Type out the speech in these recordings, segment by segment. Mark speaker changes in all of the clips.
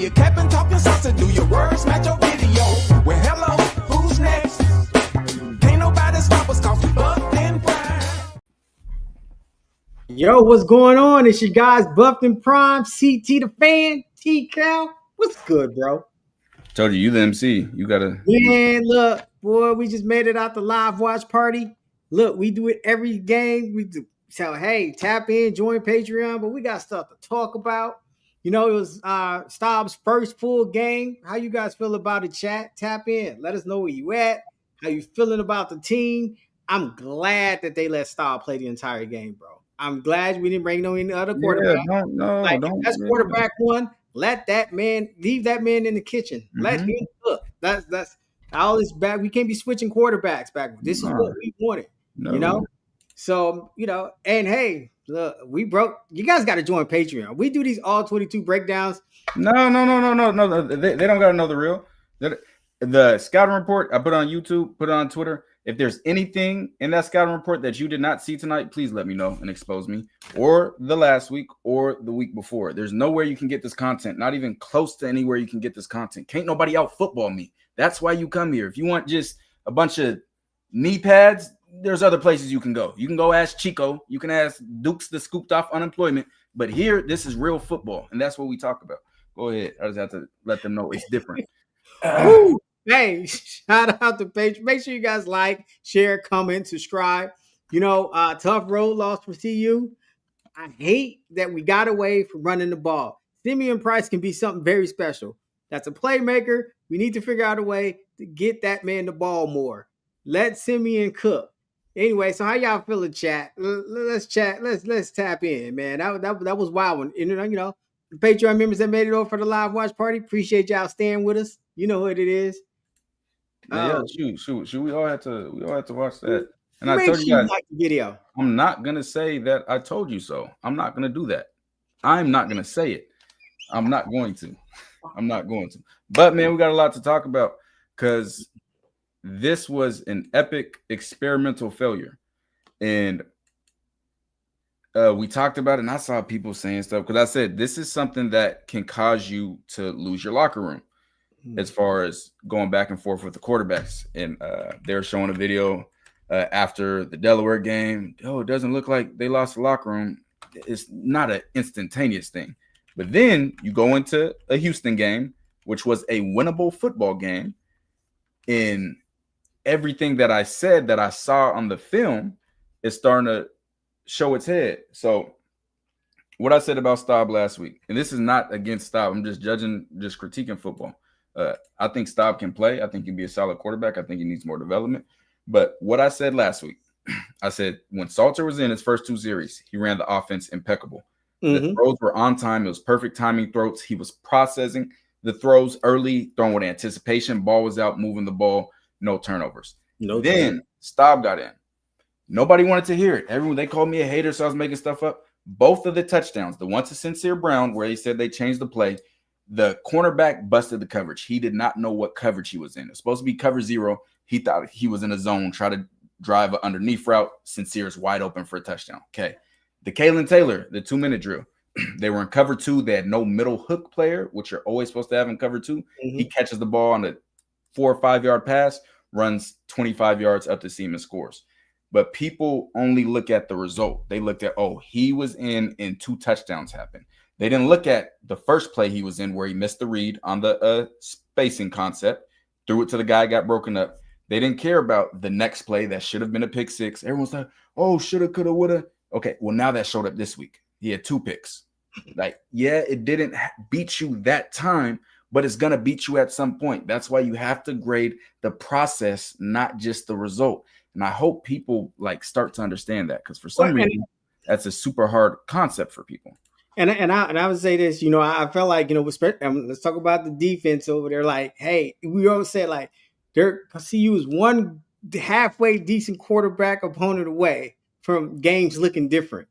Speaker 1: you capping, talking sauce, do your words match your video? Well, hello, who's next? Can't nobody stop us cause we buffed and prime.
Speaker 2: Yo, what's going on? It's your guys Buffed and Prime, CT the Fan, T-Cal. What's good, bro?
Speaker 3: Told you the MC. You gotta.
Speaker 2: Man, look, boy, we just made it out the live watch party. Look, we do it every game. We do. So, hey, tap in, join Patreon, but we got stuff to talk about. You know, it was Staub's first full game. How you guys feel about it, chat? Tap in. Let us know where you at. How you feeling about the team? I'm glad that they let Staub play the entire game, bro. I'm glad we didn't bring no any other quarterback.
Speaker 3: Yeah, don't.
Speaker 2: That's quarterback one. Let that man leave that man in the kitchen. Mm-hmm. Let him cook. That's all this back. We can't be switching quarterbacks back. This is what we wanted. You know? So, and hey, look, we broke. You guys got to join Patreon. We do these all 22 breakdowns.
Speaker 3: No. They don't got to know the real. The scouting report I put on YouTube, put it on Twitter. If there's anything in that scouting report that you did not see tonight, please let me know and expose me, or the last week or the week before. There's nowhere you can get this content, not even close to anywhere you can get this content. Can't nobody out football me. That's why you come here. If you want just a bunch of knee pads, there's other places you can go. You can go ask Chico. You can ask Dukes the scooped off unemployment. But here, this is real football, and that's what we talk about. Go ahead. I just have to let them know it's different.
Speaker 2: Hey, shout out to Page. Make sure you guys like, share, comment, subscribe. Tough road loss for CU. I hate that we got away from running the ball. Simeon Price can be something very special. That's a playmaker. We need to figure out a way to get that man the ball more. Let Simeon cook. Anyway, so how y'all feeling, chat? Let's chat. Let's tap in, man. That was wild one. The Patreon members that made it over for the live watch party. Appreciate y'all staying with us. You know what it is.
Speaker 3: Shoot. We all had to watch that. And
Speaker 2: I told you guys, like the video.
Speaker 3: I'm not gonna say that I told you so. I'm not gonna do that. I'm not gonna say it. I'm not going to. But man, we got a lot to talk about because this was an epic experimental failure. And we talked about it, and I saw people saying stuff because I said this is something that can cause you to lose your locker room as far as going back and forth with the quarterbacks. And they're showing a video after the Delaware game. Oh, it doesn't look like they lost the locker room. It's not an instantaneous thing. But then you go into a Houston game, which was a winnable football game. And everything that I said that I saw on the film is starting to show its head. So what I said about Staub last week, and this is not against Staub. I'm just critiquing football. I think Staub can play. I think he'd be a solid quarterback. I think he needs more development. But what I said last week, I said when Salter was in his first two series, he ran the offense impeccable. Mm-hmm. The throws were on time. It was perfect timing throws. He was processing the throws early, throwing with anticipation. Ball was out, moving the ball, no turnovers. Then Staub got in. Nobody wanted to hear it. They called me a hater, so I was making stuff up. Both of the touchdowns, the one to Sincere Brown, where he said they changed the play, the cornerback busted the coverage. He did not know what coverage he was in. It's supposed to be cover zero. He thought he was in a zone, try to drive an underneath route. Sincere's wide open for a touchdown. Okay. The Kalen Taylor, the 2-minute drill. They were in cover two. They had no middle hook player, which you're always supposed to have in cover two. Mm-hmm. He catches the ball on a 4 or 5 yard pass, runs 25 yards up the seam and scores. But people only look at the result. They looked at, he was in and 2 touchdowns happened. They didn't look at the first play he was in where he missed the read on the spacing concept, threw it to the guy, got broken up. They didn't care about the next play that should have been a pick six. Everyone's like, shoulda, coulda, woulda. Okay, well, now that showed up this week. He had 2 picks. Like, yeah, it didn't beat you that time, but it's going to beat you at some point. That's why you have to grade the process, not just the result. And I hope people start to understand that, because for some reason, that's a super hard concept for people.
Speaker 2: And I would say this, I felt like, let's talk about the defense over there. Like, hey, we always say CU is one halfway decent quarterback opponent away from games looking different.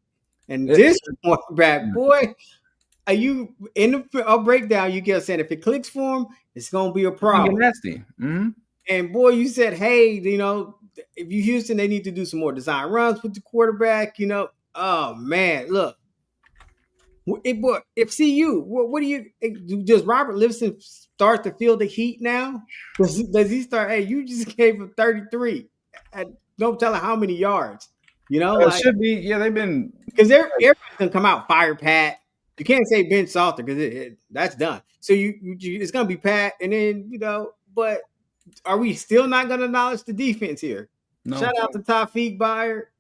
Speaker 2: And this quarterback, boy, are you in a breakdown? You get saying if it clicks for him, it's going to be a problem.
Speaker 3: Nasty. Mm-hmm.
Speaker 2: And boy, you said, hey, if you Houston, they need to do some more design runs with the quarterback. Oh man, look. But if CU, what do you does Robert Livingston start to feel the heat now? Does he start? Hey, you just gave him 33 and don't tell him how many yards. You know,
Speaker 3: It
Speaker 2: like
Speaker 3: should be. Yeah, they've been.
Speaker 2: because everybody's gonna come out fire Pat. You can't say Ben Salter because that's done. So it's gonna be Pat, and then But are we still not gonna acknowledge the defense here?
Speaker 3: No.
Speaker 2: Shout out to Tawfiq Buyer.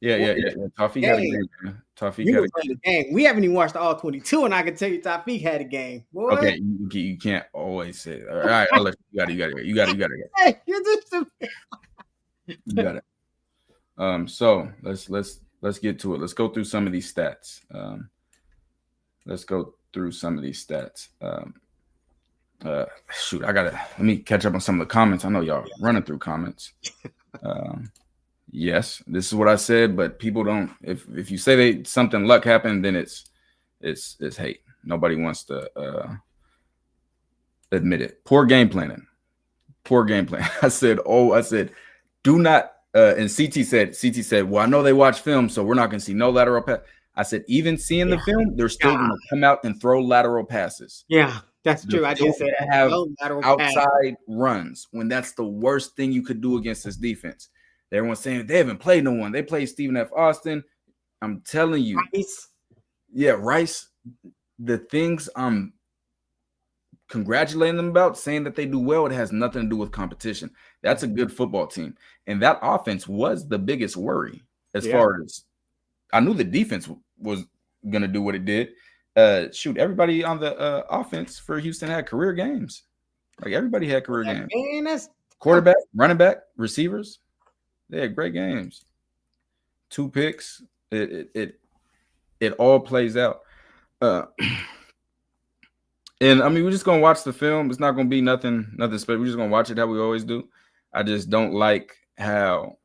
Speaker 3: Yeah. Tawfiq had a great game. Tawfiq
Speaker 2: You
Speaker 3: had
Speaker 2: were
Speaker 3: a
Speaker 2: playing the game. We haven't even watched the all 22, and I can tell you Tawfiq had a game. Boy.
Speaker 3: Okay, you can't always say that. All right, I'll let you got it. You got it.
Speaker 2: Hey, you're just
Speaker 3: You got it. So let's get to it. Let's go through some of these stats. Shoot, let me catch up on some of the comments. I know y'all running through comments. Yes, this is what I said, but people don't. If you say something luck happened, then it's hate. Nobody wants to admit it. Poor game planning. I said, do not. And CT said, well, I know they watch film, so we're not going to see no lateral pass. I said, even seeing the film, they're still going to come out and throw lateral passes.
Speaker 2: Yeah, that's true. I just said
Speaker 3: have outside runs when that's the worst thing you could do against this defense. Everyone's saying they haven't played no one. They played Stephen F. Austin. I'm telling you.
Speaker 2: Rice.
Speaker 3: Yeah, Rice. The things I'm congratulating them about, saying that they do well, it has nothing to do with competition. That's a good football team. And that offense was the biggest worry as far as I knew the defense was going to do what it did. Everybody on the offense for Houston had career games. Like everybody had career games.
Speaker 2: Man, that's
Speaker 3: quarterback, running back, receivers. They had great games. 2 picks. It all plays out. And I mean, we're just gonna watch the film. It's not gonna be nothing special. We're just gonna watch it how we always do. I just don't like how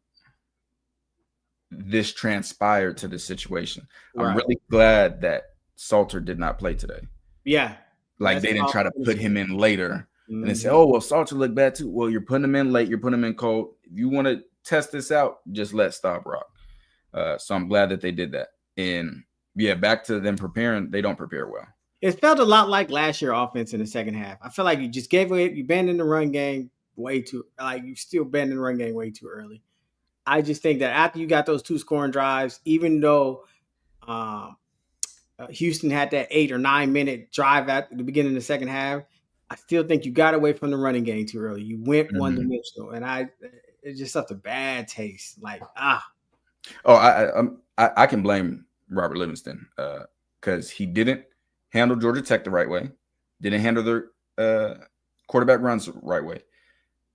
Speaker 3: this transpired to the situation. Right. I'm really glad that Salter did not play today.
Speaker 2: Yeah.
Speaker 3: Like they didn't try to put him in later and then say, oh, well, Salter looked bad too. Well, you're putting him in late, you're putting him in cold. If you want to test this out, just let stop rock. So I'm glad that they did that. And yeah, back to them preparing, they don't prepare well.
Speaker 2: It felt a lot like last year's offense in the second half. I feel like you just gave away, you abandoned the run game way too, like you still abandoned the run game way too early. I just think that after you got those 2 scoring drives, even though Houston had that 8 or 9 minute drive at the beginning of the second half, I still think you got away from the running game too early. You went one-dimensional, and it's just such a bad taste. Like
Speaker 3: I can blame Robert Livingston because he didn't handle Georgia Tech the right way, didn't handle their quarterback runs the right way,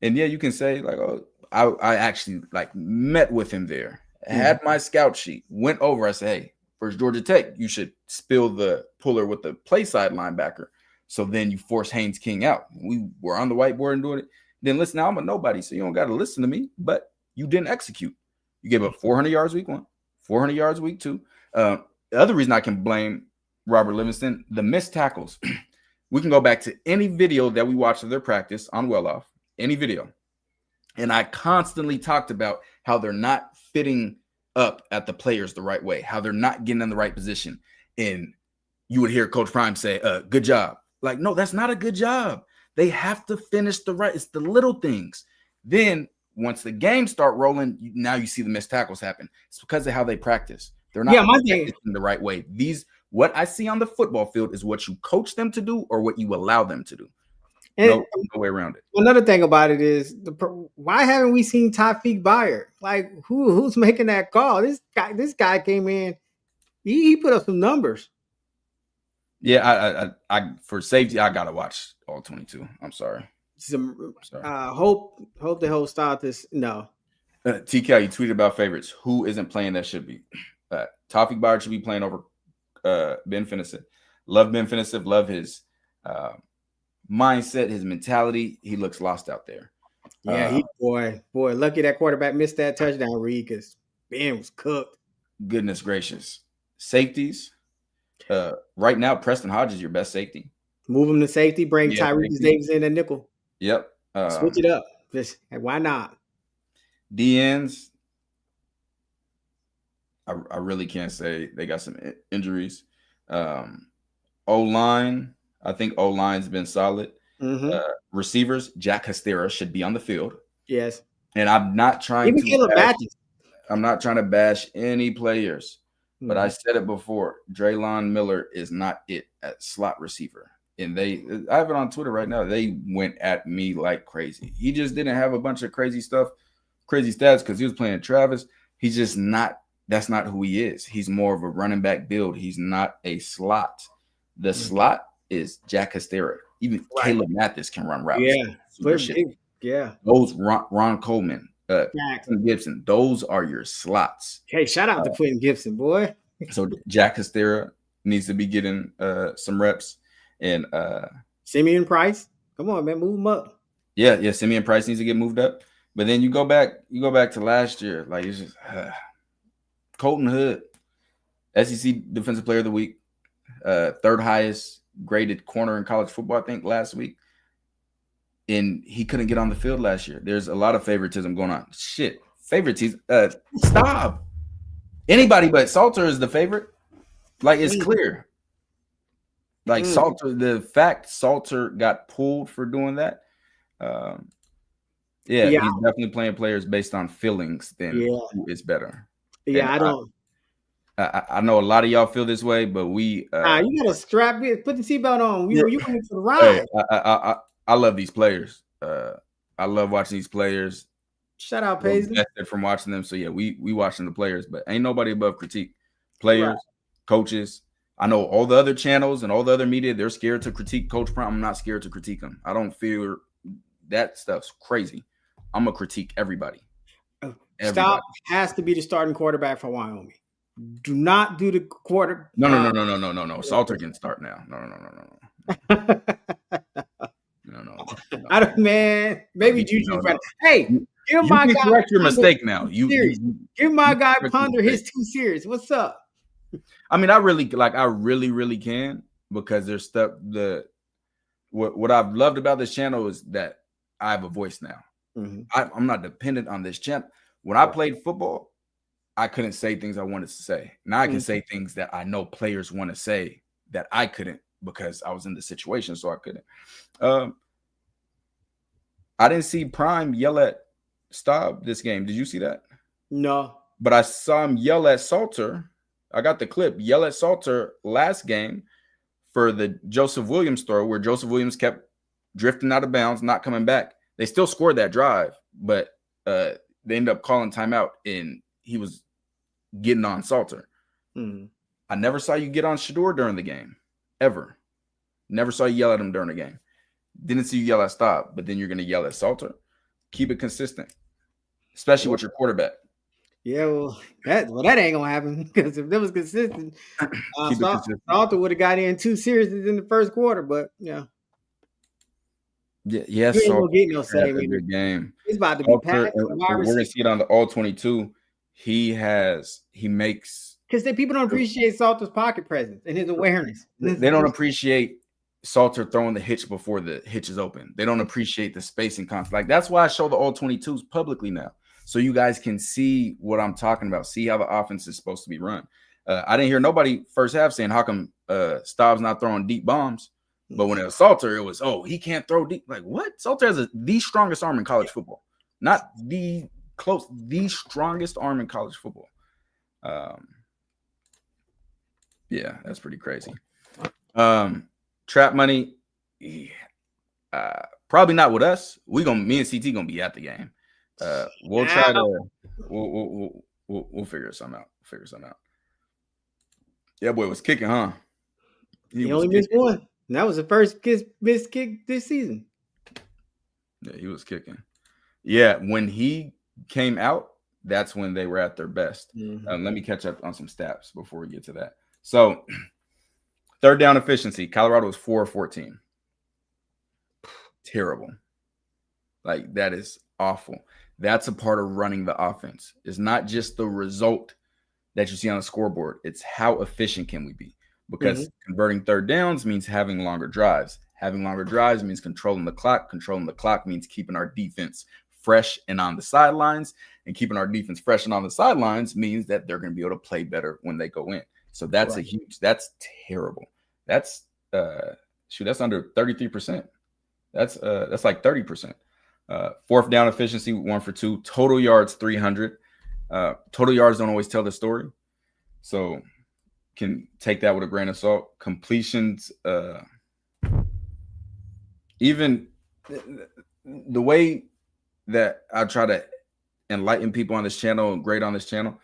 Speaker 3: and yeah, you can say like, oh, I actually like met with him there, had my scout sheet, went over. I said, hey, versus Georgia Tech, you should spill the puller with the play side linebacker. So then you force Haynes King out. We were on the whiteboard and doing it. Then listen, now I'm a nobody, so you don't got to listen to me, but you didn't execute. You gave up 400 yards week 1, 400 yards week 2. The other reason I can blame Robert Livingston, the missed tackles. We can go back to any video that we watched of their practice on Well Off, any video. And I constantly talked about how they're not fitting up at the players the right way, how they're not getting in the right position. And you would hear Coach Prime say, good job. Like, no, that's not a good job. They have to finish it's the little things. Then once the games start rolling, now you see the missed tackles happen. It's because of how they practice. They're not practicing the right way. What I see on the football field is what you coach them to do or what you allow them to do. No way around it.
Speaker 2: Another thing about it is why haven't we seen Tawfiq Buyer? Like who's making that call? This guy came in, he put up some numbers.
Speaker 3: Yeah, I for safety, I gotta watch all 22. I'm sorry.
Speaker 2: Hope the host start this. No.
Speaker 3: TK, you tweeted about favorites. Who isn't playing that should be? Tawfiq Buyer should be playing over Ben Finison. Love Ben Finison. Love his mindset, his mentality. He looks lost out there.
Speaker 2: Yeah, boy, lucky that quarterback missed that touchdown read because Ben was cooked.
Speaker 3: Goodness gracious. Safeties. Right now, Preston Hodge is your best safety.
Speaker 2: Move him to safety. Bring Tyrese Davis in at nickel.
Speaker 3: Yep.
Speaker 2: Switch it up. Just why not?
Speaker 3: DNs. I really can't say they got some injuries. O-line, I think O-line's been solid.
Speaker 2: Mm-hmm.
Speaker 3: Receivers, Jack Hastera should be on the field.
Speaker 2: Yes.
Speaker 3: And I'm not trying
Speaker 2: Even
Speaker 3: to
Speaker 2: Caleb
Speaker 3: bash,
Speaker 2: Batches.
Speaker 3: I'm not trying to bash any players, but I
Speaker 2: Mhm.
Speaker 3: said it before. Draylon Miller is not it at slot receiver. And I have it on Twitter right now. They went at me like crazy. He just didn't have a bunch of crazy stuff, crazy stats because he was playing Travis. He's just not, that's not who he is. He's more of a running back build. He's not a slot. The slot is Jack Hastera. Even
Speaker 2: Right.
Speaker 3: Caleb Mathis can run routes.
Speaker 2: Yeah.
Speaker 3: Super shit.
Speaker 2: Yeah.
Speaker 3: Those Ron Coleman,
Speaker 2: Facts.
Speaker 3: Quentin Gibson, those are your slots.
Speaker 2: Hey, shout out to Quentin Gibson, boy.
Speaker 3: So Jack Hastera needs to be getting some reps. And
Speaker 2: Simeon Price. Come on, man. Move him up.
Speaker 3: yeah, Simeon Price needs to get moved up. But then you go back to last year. Like it's just Colton Hood, SEC Defensive Player of the Week, third highest graded corner in college football, I think, last week. And he couldn't get on the field last year. There's a lot of favoritism going on. Shit. Favoritism. Stop. Anybody but Salter is the favorite. Like, it's clear. Like, Salter, the fact Salter got pulled for doing that. He's definitely playing players based on feelings than who is better.
Speaker 2: Yeah,
Speaker 3: and I know a lot of y'all feel this way, but we
Speaker 2: you gotta strap it, put the seatbelt on. You went for the
Speaker 3: hey,
Speaker 2: ride.
Speaker 3: I love these players. I love watching these players.
Speaker 2: Shout out Paisley.
Speaker 3: From watching them. So yeah, we watching the players, but ain't nobody above critique. Players, coaches. I know all the other channels and all the other media, they're scared to critique Coach Prime. I'm not scared to critique him. I don't feel that stuff's crazy. I'm gonna critique everybody.
Speaker 2: Stop has to be the starting quarterback for Wyoming. Do not do the quarter.
Speaker 3: No. Salter can start now. No.
Speaker 2: I don't, man. Maybe Juju. Hey, give my guy.
Speaker 3: Correct your mistake now.
Speaker 2: Give my guy Ponder his 2 series. What's up?
Speaker 3: I mean, I really can, because there's stuff. What I've loved about this channel is that I have a voice now.
Speaker 2: Mm-hmm.
Speaker 3: I'm not dependent on this channel. When I played football, I couldn't say things I wanted to say. Now I can say things that I know players want to say that I couldn't because I was in the situation, so I couldn't. I didn't see Prime yell at Staub this game. Did you see that?
Speaker 2: No.
Speaker 3: But I saw him yell at Salter. I got the clip. Yell at Salter last game for the Joseph Williams throw where Joseph Williams kept drifting out of bounds, not coming back. They still scored that drive, but they ended up calling timeout, and he was getting on Salter.
Speaker 2: Mm-hmm.
Speaker 3: I never saw you get on Shador during the game, ever. Never saw you yell at him during the game. Didn't see you yell at Stop, but then you're going to yell at Salter. Keep it consistent, especially with your quarterback.
Speaker 2: Yeah, well, that ain't gonna happen, because if that was consistent, Salter would have got in 2 series in the first quarter. But yes,
Speaker 3: he
Speaker 2: ain't gonna get no save in
Speaker 3: the game.
Speaker 2: He's about to be passed.
Speaker 3: We're gonna see it on the all-22. He makes,
Speaker 2: because people don't appreciate Salter's pocket presence and his awareness.
Speaker 3: They don't appreciate Salter throwing the hitch before the hitch is open. They don't appreciate the spacing concept. Like, that's why I show the all-22s publicly now, so you guys can see what I'm talking about, see how the offense is supposed to be run. I didn't hear nobody first half saying, how come Staub's not throwing deep bombs? But when it was Salter, it was, he can't throw deep. Like, what? Salter has the strongest arm in college football. Not the strongest arm in college football. Yeah, that's pretty crazy. Trap money, probably not with us. Me and CT gonna be at the game. We'll try to we'll figure something out. Yeah, boy was kicking, huh?
Speaker 2: He only missed one. And that was the first missed kick this season.
Speaker 3: Yeah, he was kicking. Yeah, when he came out, that's when they were at their best. Mm-hmm. Let me catch up on some stats before we get to that. So, third down efficiency, Colorado was 4-14. Terrible. Like, that is awful. That's a part of running the offense. It's not just the result that you see on the scoreboard. It's how efficient can we be? Because converting third downs means having longer drives. Having longer drives means controlling the clock. Controlling the clock means keeping our defense fresh and on the sidelines. And keeping our defense fresh and on the sidelines means that they're going to be able to play better when they go in. So that's that's terrible. That's that's under 33%. That's like 30%. Fourth down efficiency, 1 for 2. Total yards, 300. Total yards don't always tell the story. So can take that with a grain of salt. Completions, even the way that I try to enlighten people on this channel and grade on this channel,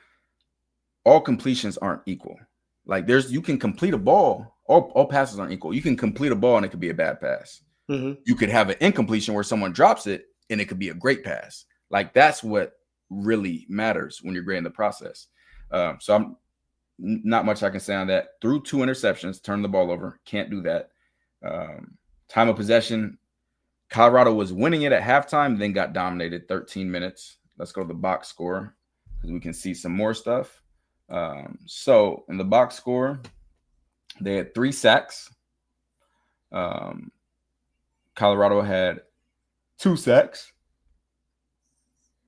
Speaker 3: all completions aren't equal. Like you can complete a ball. All passes aren't equal. You can complete a ball and it could be a bad pass.
Speaker 2: Mm-hmm.
Speaker 3: You could have an incompletion where someone drops it and it could be a great pass. Like that's what really matters when you're grading the process. So I'm not much I can say on that. Threw 2 interceptions, turned the ball over. Can't do that. Time of possession, Colorado was winning it at halftime, then got dominated 13 minutes. Let's go to the box score because we can see some more stuff. So in the box score, they had 3 sacks. Colorado had 2 sacks,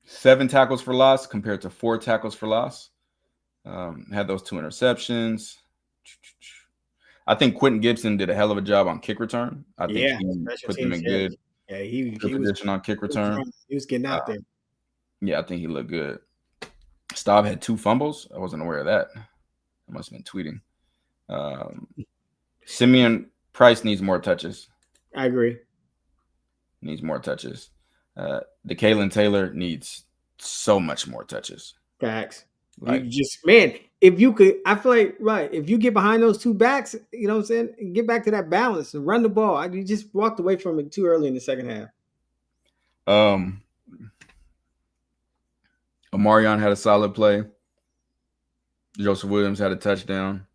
Speaker 3: 7 tackles for loss compared to 4 tackles for loss. Had those 2 interceptions. I think Quentin Gibson did a hell of a job on kick return. I think he put them in good position on kick return.
Speaker 2: He was getting out there.
Speaker 3: Yeah, I think he looked good. Staub had 2 fumbles. I wasn't aware of that. I must have been tweeting. Simeon Price needs more touches.
Speaker 2: I agree.
Speaker 3: Needs more touches. DeKalen Taylor needs so much more touches.
Speaker 2: Facts.
Speaker 3: Like,
Speaker 2: you just, man, if you could, I feel like, if you get behind those 2 backs, you know what I'm saying, and get back to that balance and run the ball. You just walked away from it too early in the second half.
Speaker 3: Omarion had a solid play. Joseph Williams had a touchdown.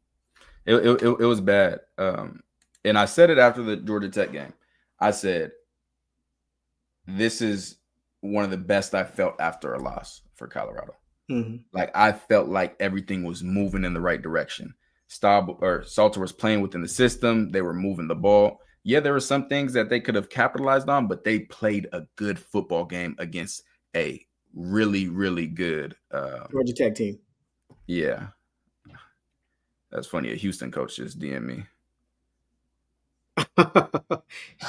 Speaker 3: It was bad. And I said it after the Georgia Tech game. I said, this is one of the best I felt after a loss for Colorado.
Speaker 2: Mm-hmm.
Speaker 3: Like I felt like everything was moving in the right direction. Salter was playing within the system. They were moving the ball. Yeah, there were some things that they could have capitalized on, but they played a good football game against a really, really good
Speaker 2: Georgia Tech team.
Speaker 3: Yeah. That's funny. A Houston coach just DM me.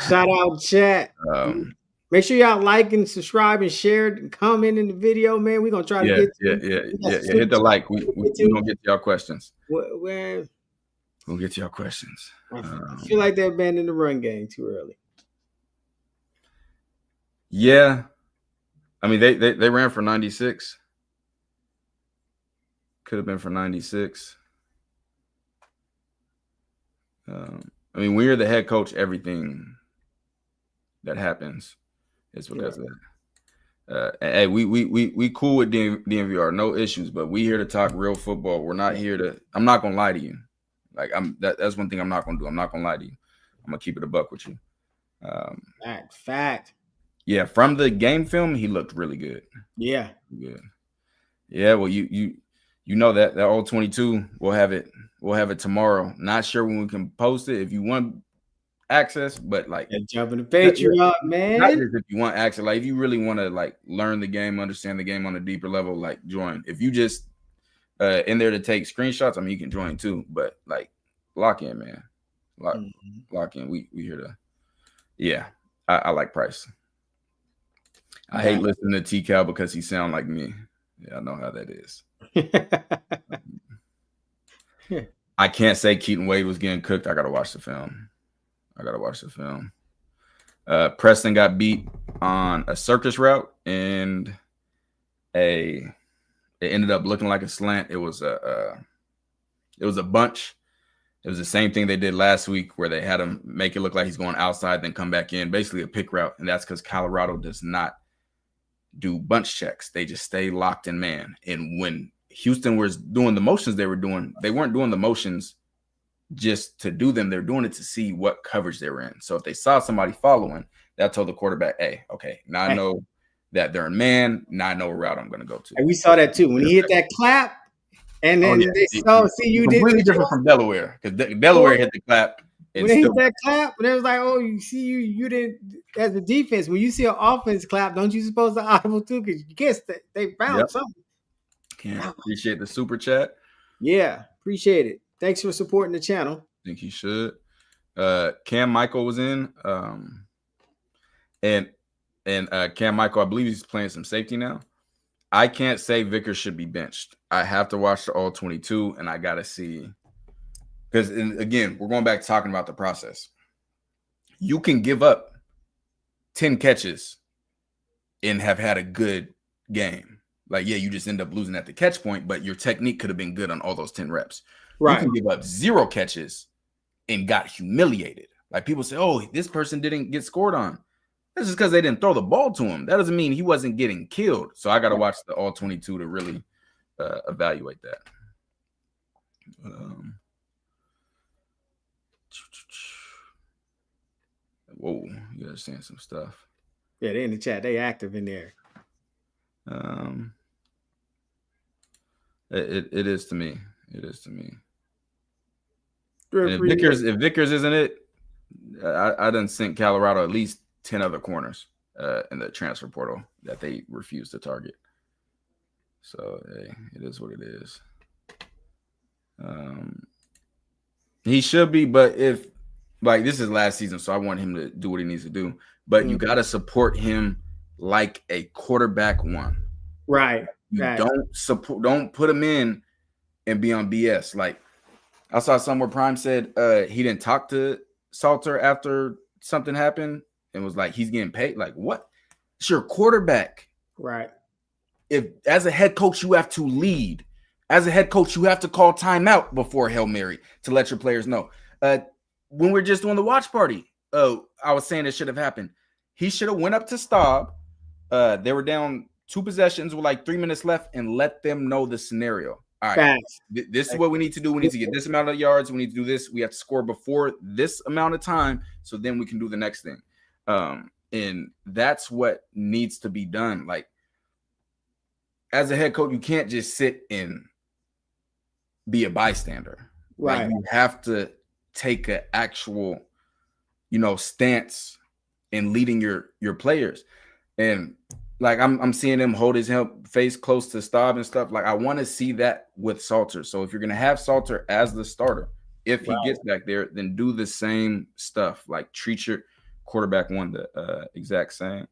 Speaker 2: Shout out chat. Make sure y'all like and subscribe and share and comment in the video, man. We're gonna try to get
Speaker 3: hit the like. We're gonna get to y'all questions.
Speaker 2: We'll
Speaker 3: get to y'all questions.
Speaker 2: I feel like they're abandoning the run game too early.
Speaker 3: Yeah. I mean they ran for 96. Could have been for 96. I mean, when you're the head coach, everything that happens is because of that. Hey, we cool with DNVR, no issues, but we here to talk real football. We're not here to. I'm not gonna lie to you. Like that's one thing I'm not gonna do. I'm not gonna lie to you. I'm gonna keep it a buck with you.
Speaker 2: Fact.
Speaker 3: Yeah, from the game film, he looked really good.
Speaker 2: Yeah.
Speaker 3: Good. Yeah. Well, you know that old 22. We'll have it tomorrow. Not sure when we can post it. If you want access, but like
Speaker 2: jumping the Patreon, man.
Speaker 3: Not just if you want access, like if you really want to like learn the game, understand the game on a deeper level, like join. If you just in there to take screenshots, I mean you can join too. But like lock in, man. Lock in. We here to. Yeah, I like Price. I hate listening to T-Cal because he sound like me. Yeah, I know how that is. I can't say Keaton Wade was getting cooked. I gotta watch the film. Preston got beat on a circus route, and it ended up looking like a slant. It was a bunch. It was the same thing they did last week where they had him make it look like he's going outside, then come back in, basically a pick route. And that's because Colorado does not do bunch checks. They just stay locked in man. And when Houston was doing the motions they were doing, they weren't doing the motions just to do them. They're doing it to see what coverage they were in. So if they saw somebody following, that told the quarterback, hey, okay, now I know that they're in man. Now I know what route I'm going to go to.
Speaker 2: And we saw that too. When he hit that clap, and then they saw, you did
Speaker 3: completely different from Delaware, because Delaware hit the clap.
Speaker 2: When they hit that clap, and it was like, oh, you see, you didn't, as a defense, when you see an offense clap, don't you supposed to audible too? Because you guess they found something.
Speaker 3: Appreciate the super chat.
Speaker 2: Yeah, appreciate it. Thanks for supporting the channel.
Speaker 3: I think he should. Cam Michael was in. And Cam Michael, I believe he's playing some safety now. I can't say Vickers should be benched. I have to watch the all 22, and I got to see. Because, again, we're going back to talking about the process. You can give up 10 catches and have had a good game. Like, yeah, you just end up losing at the catch point, but your technique could have been good on all those 10 reps.
Speaker 2: Right.
Speaker 3: You can give up 0 catches and got humiliated. Like, people say, oh, this person didn't get scored on. That's just because they didn't throw the ball to him. That doesn't mean he wasn't getting killed. So I got to watch the all 22 to really evaluate that. Whoa, you guys saying some stuff.
Speaker 2: Yeah, they in the chat. They active in there.
Speaker 3: It is to me. It is to me.
Speaker 2: And
Speaker 3: if Vickers isn't it, I done sent Colorado at least 10 other corners in the transfer portal that they refuse to target. So hey, it is what it is. He should be, but if like this is last season, so I want him to do what he needs to do. But you got to support him like a quarterback one.
Speaker 2: Right.
Speaker 3: You don't put him in and be on BS. Like I saw somewhere Prime said he didn't talk to Salter after something happened and was like, he's getting paid. Like, what? It's your quarterback.
Speaker 2: Right.
Speaker 3: If as a head coach, you have to lead. As a head coach, you have to call timeout before Hail Mary to let your players know. When we're just doing the watch party, I was saying it should have happened. He should have went up to Staub. They were down 2 possessions with like 3 minutes left and let them know the scenario. All right, this is what we need to do. We need to get this amount of yards. We need to do this. We have to score before this amount of time, so then we can do the next thing. And that's what needs to be done. Like, as a head coach, you can't just sit and be a bystander. Right. Like, you have to take an actual, stance in leading your players. And like I'm seeing him hold his face close to Staub and stuff. Like I want to see that with Salter. So if you're gonna have Salter as the starter, if he gets back there, then do the same stuff. Like treat your quarterback one the exact same.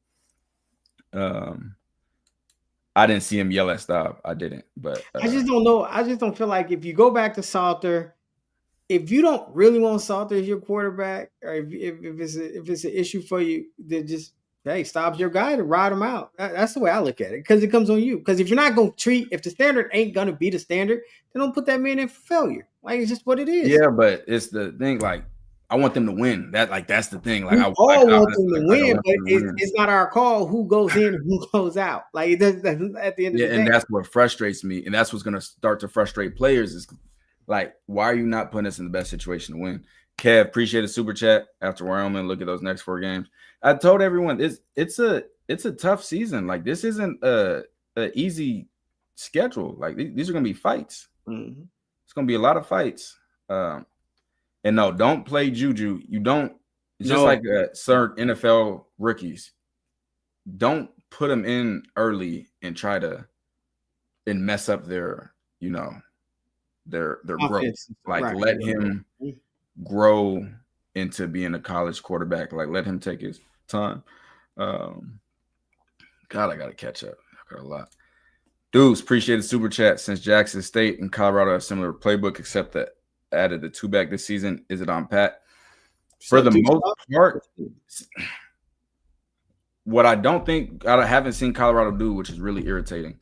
Speaker 3: I didn't see him yell at Staub. I didn't, but
Speaker 2: I just don't know. I just don't feel like if you go back to Salter, if you don't really want Salter as your quarterback, or if it's an issue for you, then just Staub's your guy to ride him out. That's the way I look at it, because it comes on you. Because if you're not going to if the standard ain't going to be the standard, then don't put that man in for failure. Like, it's just what it is.
Speaker 3: Yeah, but it's the thing. Like, I want them to win. That's the thing. Like,
Speaker 2: I all want them to win, but it's not our call who goes in and who goes out. Like, it doesn't at the end of the day.
Speaker 3: And that's what frustrates me, and that's what's going to start to frustrate players. Is like, why are you not putting us in the best situation to win? Kev, appreciate a super chat after Wyoming. Look at those next 4 games. I told everyone it's a tough season. Like, this isn't a easy schedule. Like, these are gonna be fights.
Speaker 2: Mm-hmm.
Speaker 3: It's gonna be a lot of fights. And no, don't play Juju. You don't. It's just like certain NFL rookies. Don't put them in early and try to mess up their their growth. Like, let him grow into being a college quarterback. Like, let him take his time. God, I gotta catch up. I got a lot. Dudes, appreciate the super chat. Since Jackson State and Colorado have similar playbook, except that added the 2 back this season, is it on Pat? For the most part, what I haven't seen Colorado do, which is really irritating,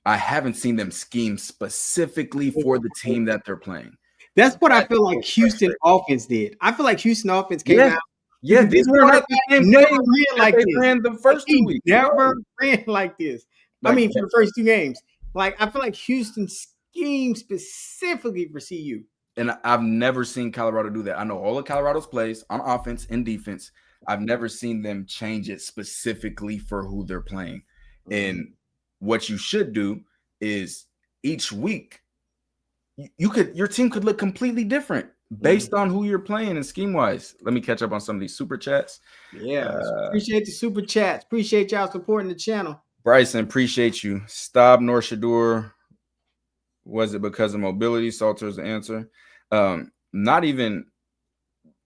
Speaker 3: I haven't seen them scheme specifically for the team that they're playing.
Speaker 2: That's what I feel like Houston offense did. I feel like Houston offense came out.
Speaker 3: Yeah, these were not the same
Speaker 2: never ran like this.
Speaker 3: Ran the first 2 weeks.
Speaker 2: Never ran like this. Like, I mean, for the first 2 games. Like, I feel like Houston schemed specifically for CU.
Speaker 3: And I've never seen Colorado do that. I know all of Colorado's plays on offense and defense. I've never seen them change it specifically for who they're playing. Mm-hmm. And what you should do is each week, your team could look completely different based on who you're playing and scheme wise. Let me catch up on some of these super chats.
Speaker 2: Yeah, appreciate the super chats. Appreciate y'all supporting the channel.
Speaker 3: Bryson, appreciate you. Staub Norshador Was it because of mobility? Salter's the answer. Not even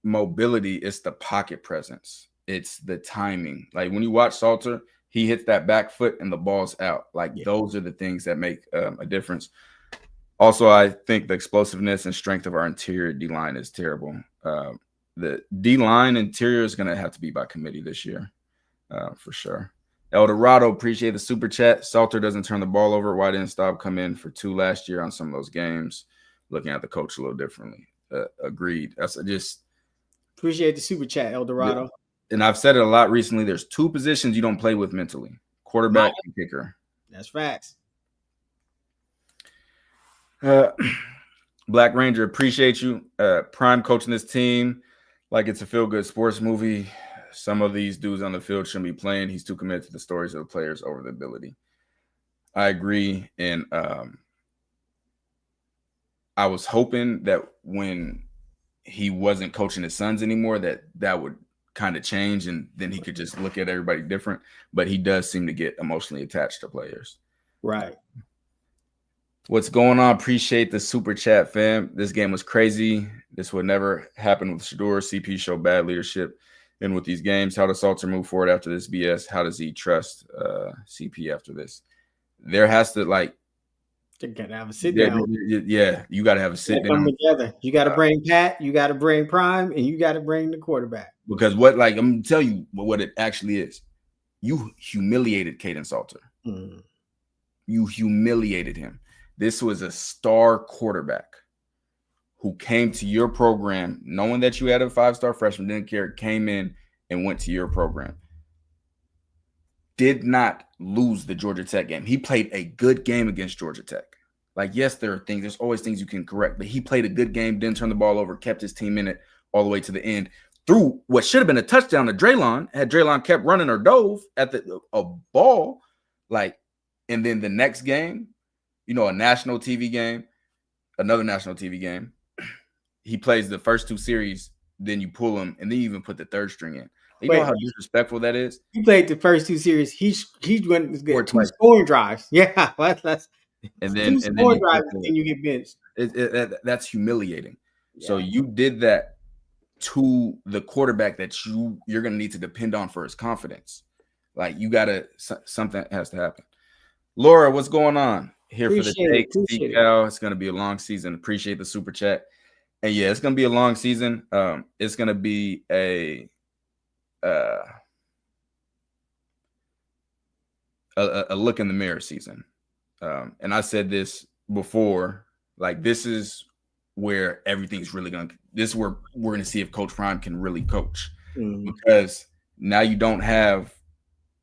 Speaker 3: mobility, it's the pocket presence. It's the timing. Like when you watch Salter, he hits that back foot and the ball's out. Like those are the things that make a difference. Also, I think the explosiveness and strength of our interior D-line is terrible. The D-line interior is going to have to be by committee this year for sure. El Dorado, appreciate the super chat. Salter doesn't turn the ball over. Why didn't Staub come in for 2 last year on some of those games? Looking at the coach a little differently. Agreed. That's just
Speaker 2: appreciate the super chat, El Dorado.
Speaker 3: And I've said it a lot recently. There's 2 positions you don't play with mentally: quarterback and kicker.
Speaker 2: That's facts.
Speaker 3: Black Ranger, appreciate you. Prime coaching this team like it's a feel-good sports movie. Some of these dudes on the field shouldn't be playing. He's too committed to the stories of the players over the ability. I agree. And I was hoping that when he wasn't coaching his sons anymore, that would kind of change and then he could just look at everybody different. But he does seem to get emotionally attached to players.
Speaker 2: Right.
Speaker 3: What's going on? Appreciate the super chat, fam. This game was crazy. This would never happen with Shador. CP showed bad leadership. And with these games, how does Salter move forward after this BS? How does he trust CP after this? There has to
Speaker 2: you gotta have a sit down.
Speaker 3: Yeah, you gotta have a sit down.
Speaker 2: Come together. You gotta bring Pat, you gotta bring Prime, and you gotta bring the quarterback.
Speaker 3: Because I'm gonna tell you what it actually is. You humiliated Caden Salter.
Speaker 2: Mm.
Speaker 3: You humiliated him. This was a star quarterback who came to your program knowing that you had a 5-star freshman, didn't care, came in and went to your program. Did not lose the Georgia Tech game. He played a good game against Georgia Tech. Yes, there's always things you can correct, but he played a good game, didn't turn the ball over, kept his team in it all the way to the end. Threw what should have been a touchdown to Draylon, had Draylon kept running or dove at a ball. And then the next game, a national TV game, another national TV game, he plays the first 2 series, then you pull him, and then you even put the 3rd string in. You know how disrespectful that is?
Speaker 2: He played the first 2 series. He went to get 2 scoring drives. Yeah, that's
Speaker 3: and then
Speaker 2: scoring drives, and you get benched.
Speaker 3: That's humiliating. Yeah. So you did that to the quarterback that you're going to need to depend on for his confidence. Something has to happen. Laura, what's going on? Here for the take. It's going to be a long season. Appreciate the super chat. And yeah, it's going to be a long season. It's going to be a look in the mirror season. And I said this before, this is where everything's really this is where we're going to see if Coach Prime can really coach. Because now you don't have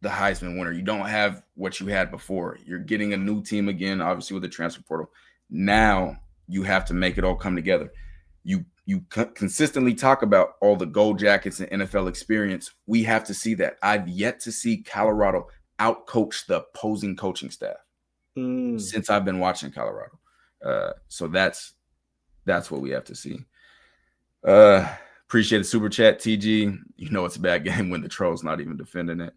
Speaker 3: the Heisman winner. You don't have what you had before. You're getting a new team again, obviously with the transfer portal. Now you have to make it all come together. You consistently talk about all the gold jackets and NFL experience. We have to see that. I've yet to see Colorado outcoach the opposing coaching staff since I've been watching Colorado. So that's what we have to see. Appreciate the super chat, TG. It's a bad game when the troll's not even defending it.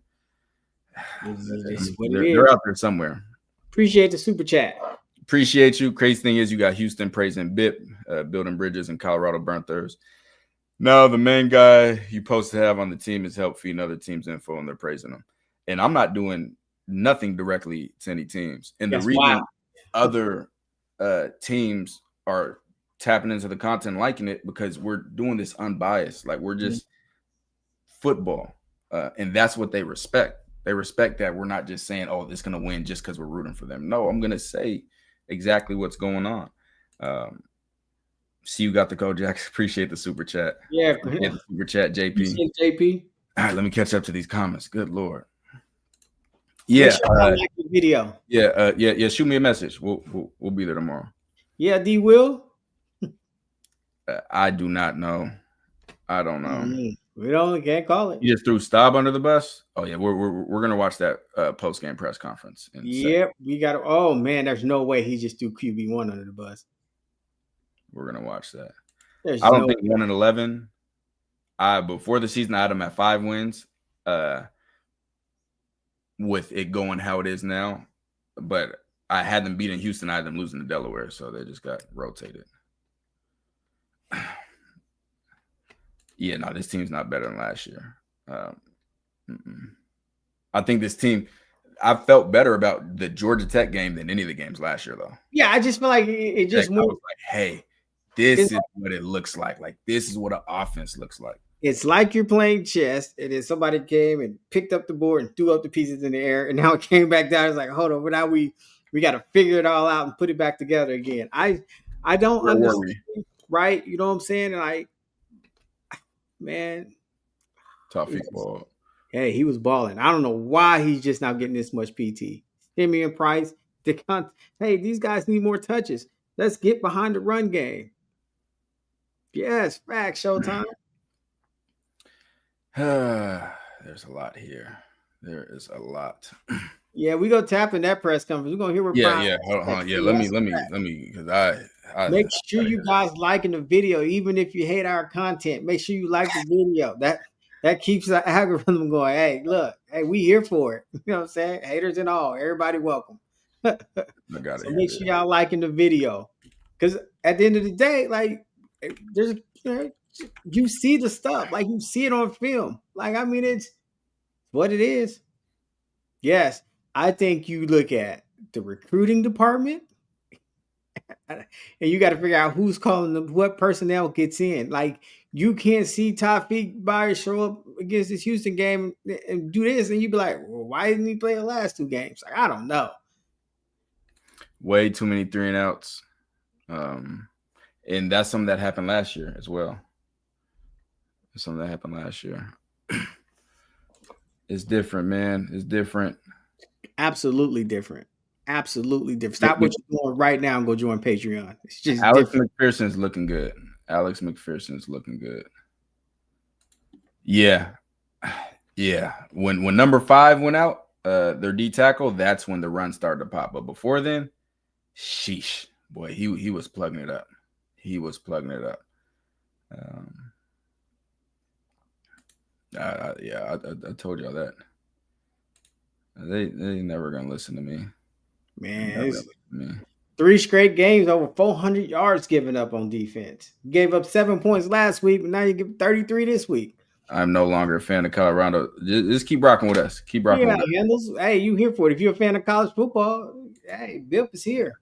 Speaker 3: They're out there somewhere.
Speaker 2: Appreciate the super chat.
Speaker 3: Appreciate you. Crazy thing is you got Houston praising BIP, building bridges, and Colorado burnt theirs. No, the main guy you're supposed to have on the team is help feeding other teams info, and they're praising them. And I'm not doing nothing directly to any teams. And the reason other teams are tapping into the content, liking it, because we're doing this unbiased. We're just football. And that's what they respect. They respect that we're not just saying, oh, it's going to win just because we're rooting for them. No, I'm going to say exactly what's going on. See, you got the code, Jack. Appreciate the super chat.
Speaker 2: Yeah,
Speaker 3: appreciate the super chat, JP.
Speaker 2: Appreciate JP.
Speaker 3: All right, let me catch up to these comments. Good Lord. Yeah,
Speaker 2: like the video.
Speaker 3: Yeah. Shoot me a message. We'll be there tomorrow.
Speaker 2: Yeah, D will.
Speaker 3: I do not know. I don't know.
Speaker 2: We can't call it.
Speaker 3: You just threw Staub under the bus. Oh yeah, we're gonna watch that post game press conference.
Speaker 2: Yep, we got. Oh man, there's no way he just threw QB1 under the bus.
Speaker 3: We're gonna watch that. I don't think 1-11. Before the season, I had him at 5 wins. With it going how it is now, but I had them beating Houston. I had them losing to Delaware, so they just got rotated. Yeah, no, this team's not better than last year. I think this team, I felt better about the Georgia Tech game than any of the games last year, though.
Speaker 2: Yeah, I just feel like it just
Speaker 3: I
Speaker 2: went.
Speaker 3: was like, hey, this is what it looks like. Like, this is what an offense looks like.
Speaker 2: It's like you're playing chess, and then somebody came and picked up the board and threw up the pieces in the air, and now it came back down. It's like, hold on, but now we got to figure it all out and put it back together again. I don't
Speaker 3: Where were
Speaker 2: understand, right? You know what I'm saying? And like, man,
Speaker 3: Toffee ball.
Speaker 2: hey, he was balling. I don't know why he's just not getting this much PT. Simeon Price, hey, these guys need more touches. Let's get behind the run game. Yes, facts, Showtime.
Speaker 3: There's a lot here. There is a lot.
Speaker 2: Yeah, we go tap in that press conference. We're gonna hear what.
Speaker 3: Yeah. Hold on. Yeah, let me, because I
Speaker 2: make sure you guys liking the video, even if you hate our content. Make sure you like the video. That keeps the algorithm going. Hey, look, hey, we here for it. You know what I'm saying? Haters and all, everybody welcome.
Speaker 3: I got
Speaker 2: So
Speaker 3: it.
Speaker 2: make sure y'all liking the video, because at the end of the day, like, there's you see the stuff, like you see it on film. Like, I mean, it's what it is. Yes, I think you look at the recruiting department, and you got to figure out who's calling them, what personnel gets in. Like, you can't see Tawfiq Byers show up against this Houston game and do this, and you be like, well, why didn't he play the last two games? Like, I don't know.
Speaker 3: Way too many 3-and-outs. And that's something that happened last year as well. Something that happened last year. It's different, man. It's different.
Speaker 2: Absolutely different. Absolutely different. Stop what you're doing right now and go join Patreon. It's just
Speaker 3: Alex
Speaker 2: different.
Speaker 3: McPherson's looking good. Alex McPherson's looking good. Yeah. Yeah. When number 5 went out, their D tackle, that's when the run started to pop. But before then, sheesh. Boy, he was plugging it up. He was plugging it up. I told y'all that. They never gonna listen to me.
Speaker 2: Man, 3 straight games, over 400 yards given up on defense. You gave up 7 points last week, but now you give 33 this week.
Speaker 3: I'm no longer a fan of Colorado. Just keep rocking with us. Keep rocking with us.
Speaker 2: Handles. Hey, you here for it. If you're a fan of college football, hey, Bill is here.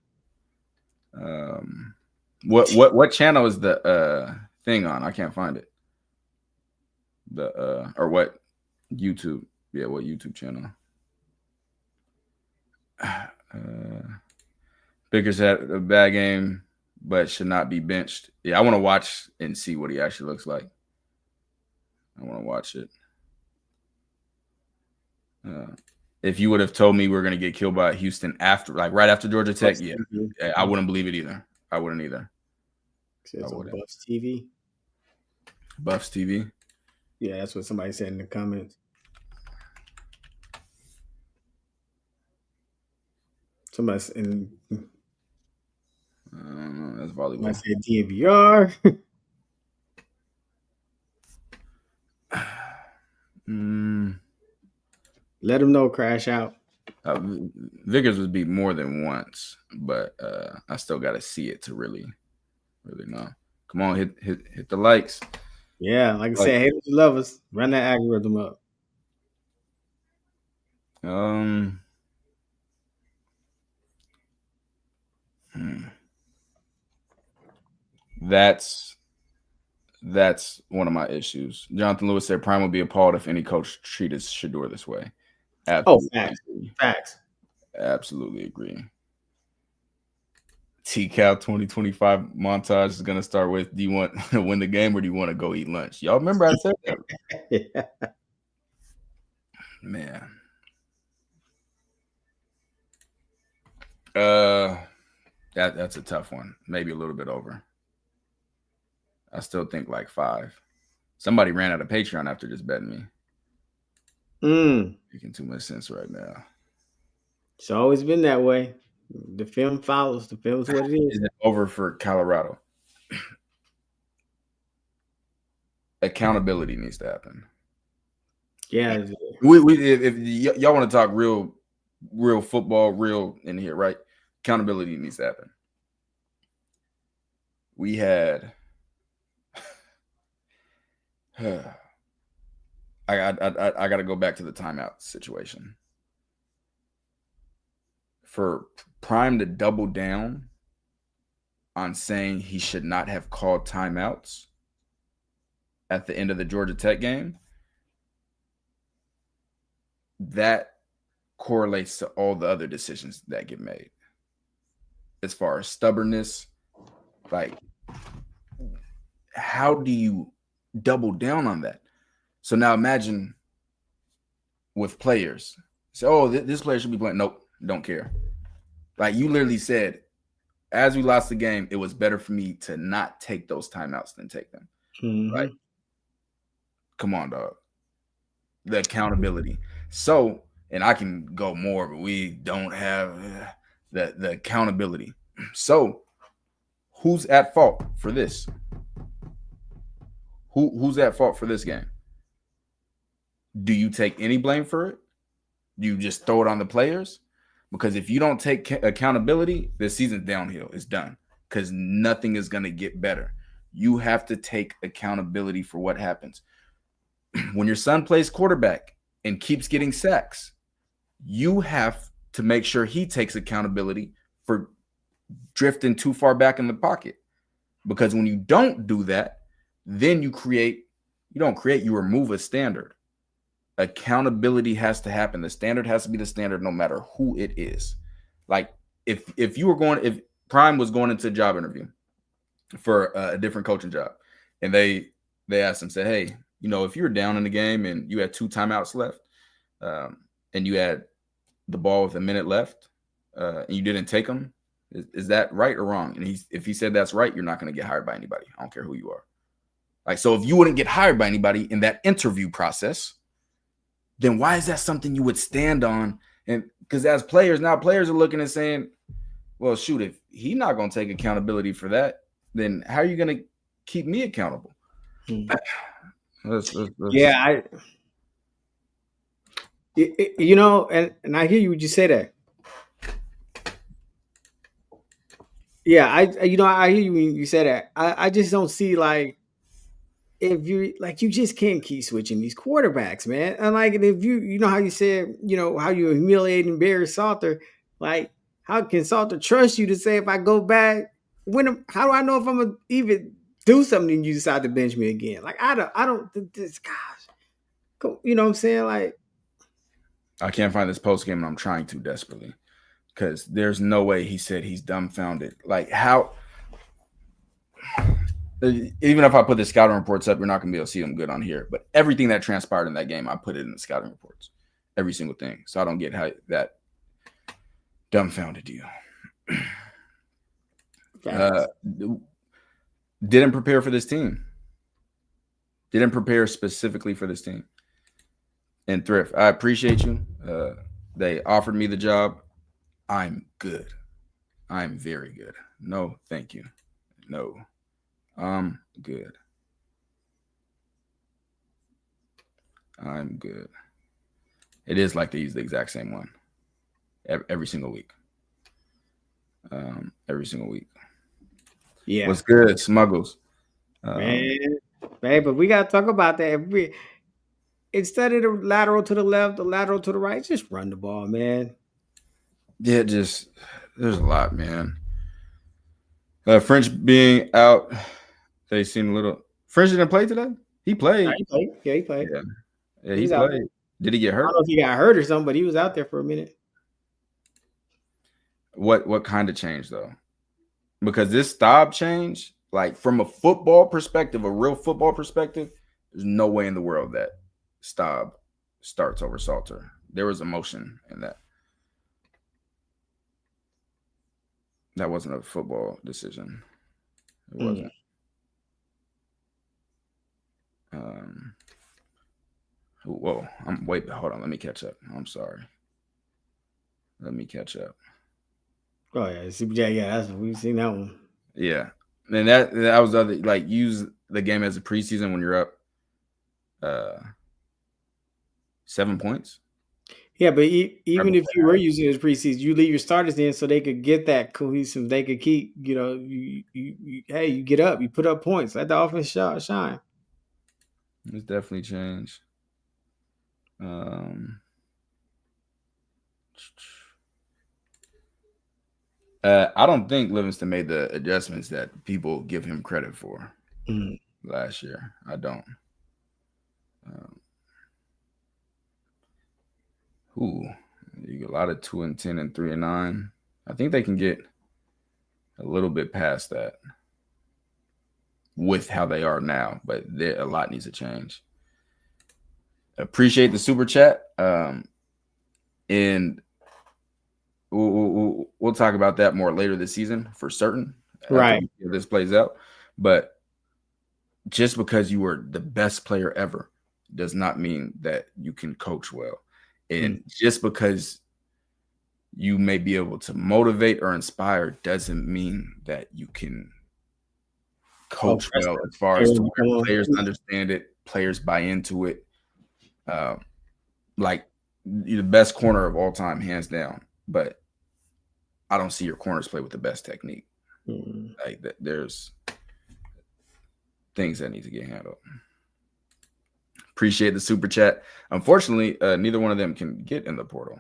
Speaker 3: What channel is the thing on? I can't find it. Or what YouTube? Yeah, what YouTube channel? Vickers had a bad game, but should not be benched. Yeah, I want to watch and see what he actually looks like. I want to watch it. If you would have told me we were going to get killed by Houston right after Georgia Tech, yeah, I wouldn't believe it either. I wouldn't either.
Speaker 2: It's on Buffs TV.
Speaker 3: Buffs TV.
Speaker 2: Yeah, that's what somebody said in the comments. Somebody in.
Speaker 3: That's volleyball.
Speaker 2: I said DNVR. Let them know, crash out.
Speaker 3: Vickers would be more than once, but I still got to see it to really know. Come on, hit the likes.
Speaker 2: Yeah, like I said, haters love us. Run that algorithm up.
Speaker 3: That's one of my issues. Jonathan Lewis said Prime would be appalled if any coach treated Shedeur this way.
Speaker 2: Absolutely. Facts.
Speaker 3: Absolutely agree. TCal 2025 montage is going to start with, do you want to win the game or do you want to go eat lunch? Y'all remember I said that?
Speaker 2: Yeah.
Speaker 3: Man. That's a tough one. Maybe a little bit over. I still think like 5. Somebody ran out of Patreon after just betting me. Making too much sense right now.
Speaker 2: It's always been that way. The film follows. The film is what it is.
Speaker 3: Is it over for Colorado? Accountability needs to happen.
Speaker 2: Yeah.
Speaker 3: If y'all want to talk real football, real in here, right? Accountability needs to happen. We had I got to go back to the timeout situation. For Prime to double down on saying he should not have called timeouts at the end of the Georgia Tech game, that correlates to all the other decisions that get made. As far as stubbornness, like, how do you double down on that? So now imagine with players. Say, oh, this player should be playing. Nope, don't care. Like, you literally said, as we lost the game, it was better for me to not take those timeouts than take them.
Speaker 2: Mm-hmm.
Speaker 3: Like, come on, dog. The accountability. So, and I can go more, but we don't have the accountability. So, who's at fault for this? Who's at fault for this game? Do you take any blame for it? Do you just throw it on the players? Because if you don't take accountability, this season's downhill. It's done. Because nothing is going to get better. You have to take accountability for what happens. When your son plays quarterback and keeps getting sacks, you have to make sure he takes accountability for drifting too far back in the pocket. Because when you don't do that, then you remove a standard. Accountability has to happen. The standard has to be the standard no matter who it is. Like, if Prime was going into a job interview for a different coaching job, and they asked him, said, hey, if you were down in the game and you had 2 timeouts left, and you had the ball with a minute left, and you didn't take them, is that right or wrong? And if he said that's right, you're not going to get hired by anybody. I don't care who you are. Like, so if you wouldn't get hired by anybody in that interview process, then why is that something you would stand on? And because as players are looking and saying, well, shoot, if he's not going to take accountability for that, then how are you going to keep me accountable?
Speaker 2: Yeah, and I hear you when you say that. Yeah, I hear you when you say that. I just don't see, like, if you just can't keep switching these quarterbacks, man. And like, if you know how you said, how you humiliate and embarrass Salter, like, how can Salter trust you to say, if I go back, how do I know if I'm gonna even do something and you decide to bench me again? Like, I don't this, gosh, you know what I'm saying? Like,
Speaker 3: I can't find this post game and I'm trying to desperately, because there's no way he said he's dumbfounded. Like, how? Even if I put the scouting reports up, you're not going to be able to see them good on here. But everything that transpired in that game, I put it in the scouting reports. Every single thing. So I don't get how that dumbfounded you. Didn't prepare for this team. Didn't prepare specifically for this team. And Thrift, I appreciate you. They offered me the job. I'm good. I'm very good. No, thank you. No. I'm good. I'm good. It is like they use the exact same one every single week. Every single week.
Speaker 2: Yeah.
Speaker 3: What's good, Smuggles?
Speaker 2: Man, but we gotta talk about that. Instead of the lateral to the left, the lateral to the right, just run the ball, man.
Speaker 3: Yeah, there's a lot, man. French being out, they seem a little. French didn't play today. He played.
Speaker 2: He played. Yeah, he played.
Speaker 3: Yeah, he played. Did he get hurt?
Speaker 2: I don't know if he got hurt or something, but he was out there for a minute.
Speaker 3: What kind of change though? Because this Staub change, like, from a football perspective, a real football perspective, there's no way in the world that Staub starts over Salter. There was emotion in that. That wasn't a football decision. It wasn't. Whoa, hold on. Let me catch up. I'm sorry. Let me catch up.
Speaker 2: Oh yeah, we've seen that one.
Speaker 3: Yeah, and that was the other, like, use the game as a preseason when you're up 7 points.
Speaker 2: Yeah, but
Speaker 3: right
Speaker 2: even if
Speaker 3: before
Speaker 2: you were using it as preseason, you leave your starters in so they could get that cohesive. They could keep, hey, you get up, you put up points, let the offense shine.
Speaker 3: it's definitely changed. I don't think Livingston made the adjustments that people give him credit for last year. I don't. You get a lot of 2-10 and 3-9. I think they can get a little bit past that with how they are now, but a lot needs to change. Appreciate the super chat. And we'll talk about that more later this season for certain.
Speaker 2: Right.
Speaker 3: After this plays out. But just because you were the best player ever does not mean that you can coach well. And just because you may be able to motivate or inspire doesn't mean that you can coach well as far as players understand it, players buy into it. Like you're the best corner of all time, hands down. But I don't see your corners play with the best technique. Like there's things that need to get handled. Appreciate the super chat. Unfortunately, neither one of them can get in the portal.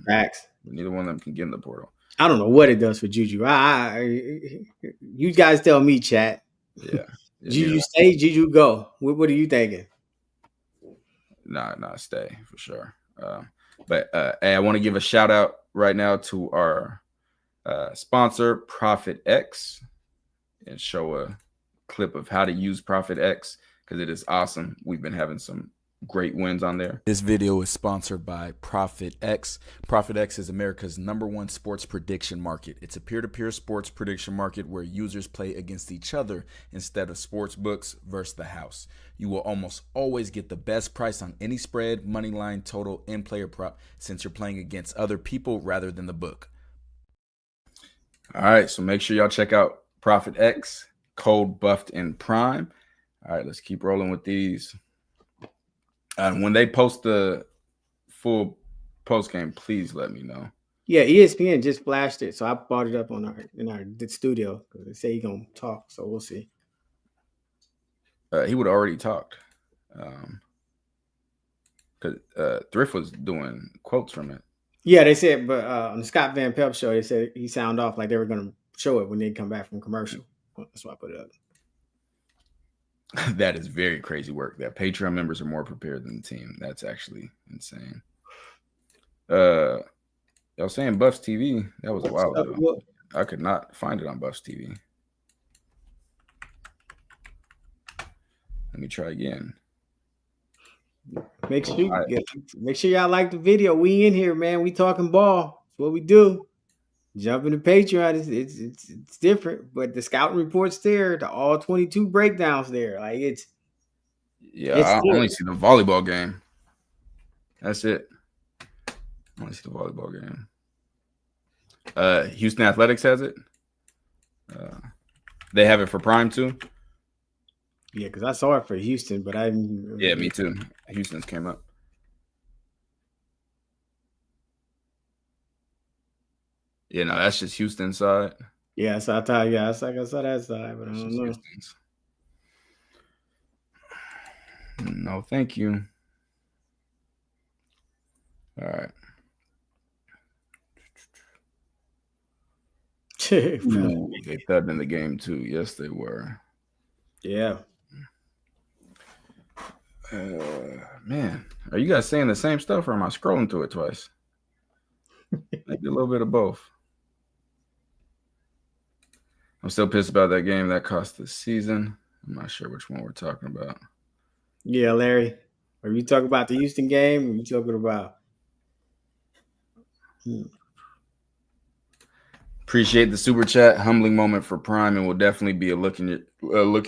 Speaker 2: Facts.
Speaker 3: Neither one of them can get in the portal.
Speaker 2: I don't know what it does for Juju. You guys tell me, chat.
Speaker 3: Yeah.
Speaker 2: Juju stay, Juju go. What are you thinking?
Speaker 3: Nah, stay for sure. But hey, I want to give a shout out right now to our sponsor, Profit X, and show a clip of how to use Profit X because it is awesome. We've been having some great wins on there. This video is sponsored by Profit X. Profit X is America's #1 sports prediction market. It's a peer-to-peer sports prediction market where users play against each other instead of sports books versus the house. You will almost always get the best price on any spread, money line, total, and player prop since you're playing against other people rather than the book. All right, so make sure y'all check out Profit X, code Buffed in Prime. All right, let's keep rolling with these. When they post the full post game, please let me know.
Speaker 2: Yeah, ESPN just flashed it, so I brought it up in our studio because they say he's gonna talk, so we'll see.
Speaker 3: He would have already talked, because Thrift was doing quotes from it.
Speaker 2: Yeah, they said, but on the Scott Van Pelt show, they said he sounded off like they were gonna show it when they come back from commercial. That's why I put it up.
Speaker 3: That is very crazy work. That Patreon members are more prepared than the team. That's actually insane. Y'all saying Buffs TV? That was a while ago. I could not find it on Buffs TV. Let me try again.
Speaker 2: Make sure y'all like the video. We in here, man. We talking ball. That's what we do. Jump into Patreon. It's different, but the scouting reports there, the all 22 breakdowns there. Like I
Speaker 3: only see the volleyball game. That's it. I only see the volleyball game. Houston Athletics has it. They have it for Prime too.
Speaker 2: Yeah, because I saw it for Houston, but
Speaker 3: yeah, me too. Houston's came up. Yeah, no, that's just Houston's side.
Speaker 2: Yeah, so I thought, I saw that side, but I don't know.
Speaker 3: Houston's. No, thank you. All right. Ooh, they thudded in the game too. Yes, they were. Yeah. Man, are you guys saying the same stuff, or am I scrolling through it twice? Maybe a little bit of both. I'm still pissed about that game that cost the season. I'm not sure which one we're talking about.
Speaker 2: Yeah, Larry. Are you talking about the Houston game? Or are you talking about?
Speaker 3: Appreciate the super chat. Humbling moment for Prime, and will definitely be a look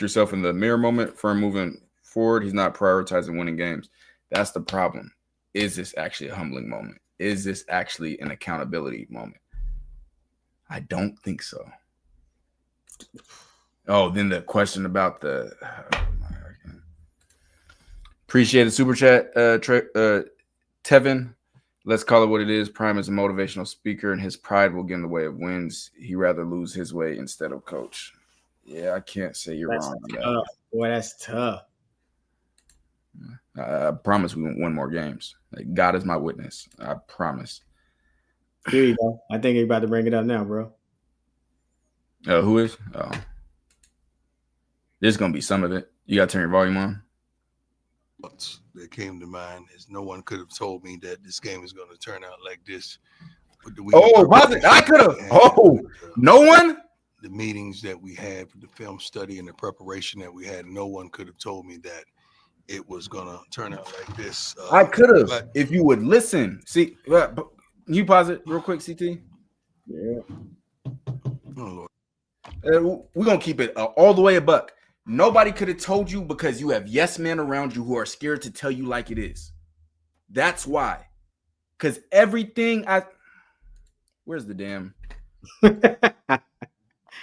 Speaker 3: yourself in the mirror moment for moving forward. He's not prioritizing winning games. That's the problem. Is this actually a humbling moment? Is this actually an accountability moment? I don't think so. Oh, then the question about the appreciate the super chat, Tevin. Let's call it what it is. Prime is a motivational speaker, and his pride will get in the way of wins. He'd rather lose his way instead of coach. Yeah, I can't say you're
Speaker 2: That's
Speaker 3: wrong on
Speaker 2: tough. Boy, that's tough.
Speaker 3: that. I promise we won't win more games. Like, God is my witness. I promise.
Speaker 2: Here you go. I think you're about to bring it up now, bro.
Speaker 3: Who is? There's gonna be some of it. You gotta turn your volume on.
Speaker 4: That came to mind is no one could have told me that this game is going to turn out like this.
Speaker 3: I could have. No one.
Speaker 4: The meetings that we had, the film study, and the preparation that we had, no one could have told me that it was going to turn out like this.
Speaker 3: I could have, if you would listen. See, you pause it real quick, CT.
Speaker 2: Yeah.
Speaker 4: Oh,
Speaker 3: We're gonna keep it all the way a buck. Nobody could have told you because you have yes men around you who are scared to tell you like it is. That's why. Because everything where's the damn?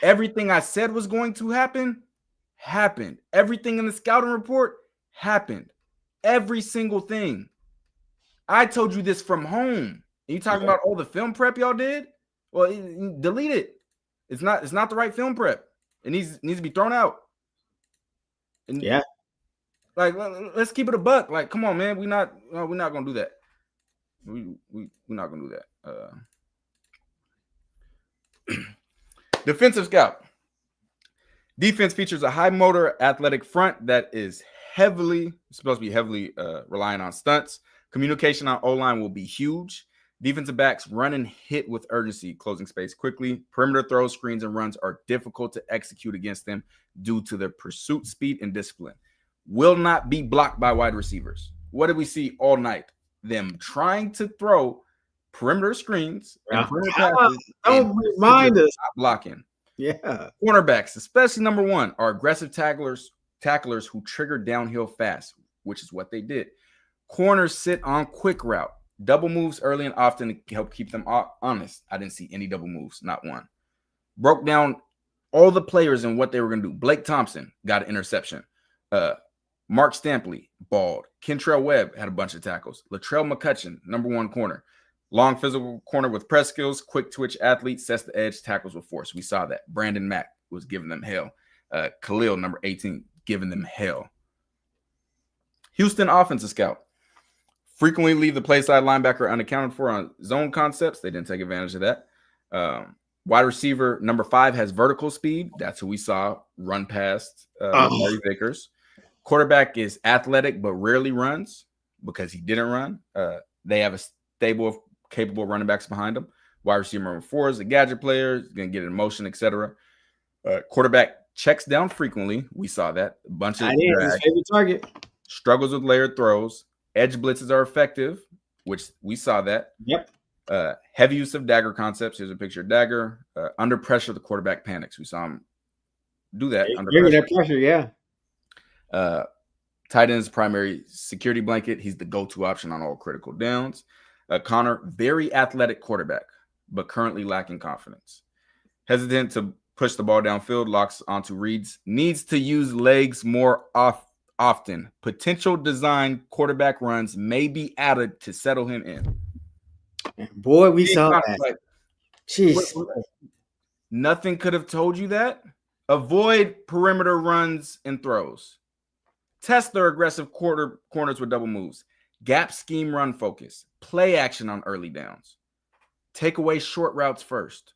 Speaker 3: Everything I said was going to happen, happened. Everything in the scouting report happened. Every single thing. I told you this from home. You talking about all the film prep y'all did? Well, delete it. It's not the right film prep. It needs to be thrown out. And
Speaker 2: Yeah.
Speaker 3: Like, let's keep it a buck. Like, come on, man. We're not gonna do that. We're not gonna do that. Defensive scout. Defense features a high motor athletic front that is supposed to be heavily relying on stunts. Communication on O-line will be huge. Defensive backs run and hit with urgency, closing space quickly. Perimeter throws, screens, and runs are difficult to execute against them due to their pursuit speed and discipline. Will not be blocked by wide receivers. What did we see all night? Them trying to throw perimeter screens and perimeter passes.
Speaker 2: Don't remind us.
Speaker 3: Blocking.
Speaker 2: Yeah.
Speaker 3: Cornerbacks, especially number one, are aggressive tacklers who trigger downhill fast, which is what they did. Corners sit on quick route. Double moves early and often to help keep them honest. I didn't see any double moves, not one. Broke down all the players and what they were going to do. Blake Thompson got an interception. Mark Stampley, balled. Kentrell Webb had a bunch of tackles. Latrell McCutcheon, number one corner. Long physical corner with press skills, quick twitch athlete, sets the edge, tackles with force. We saw that. Brandon Mack was giving them hell. Khalil, number 18, giving them hell. Houston offensive scout. Frequently leave the play side linebacker unaccounted for on zone concepts. They didn't take advantage of that. Wide receiver number 5 has vertical speed. That's who we saw run past Larry Vickers. Quarterback is athletic but rarely runs because he didn't run. They have a stable of capable running backs behind him. Wide receiver number 4 is a gadget player. He's going to get in motion, etc. Quarterback checks down frequently. We saw that. A bunch of
Speaker 2: his favorite target.
Speaker 3: Struggles with layered throws. Edge blitzes are effective, which we saw that.
Speaker 2: Yep.
Speaker 3: Heavy use of dagger concepts. Here's a picture of dagger. Under pressure, the quarterback panics. We saw him do that under pressure.
Speaker 2: That pressure, yeah.
Speaker 3: Tight end's primary security blanket. He's the go-to option on all critical downs. Connor, very athletic quarterback, but currently lacking confidence. Hesitant to push the ball downfield, locks onto reads. Needs to use legs more often. Potential design quarterback runs may be added to settle him in.
Speaker 2: Boy, we saw that. Jeez.
Speaker 3: Nothing could have told you that. Avoid perimeter runs and throws. Test their aggressive corners with double moves. Gap scheme run focus. Play action on early downs. Take away short routes first.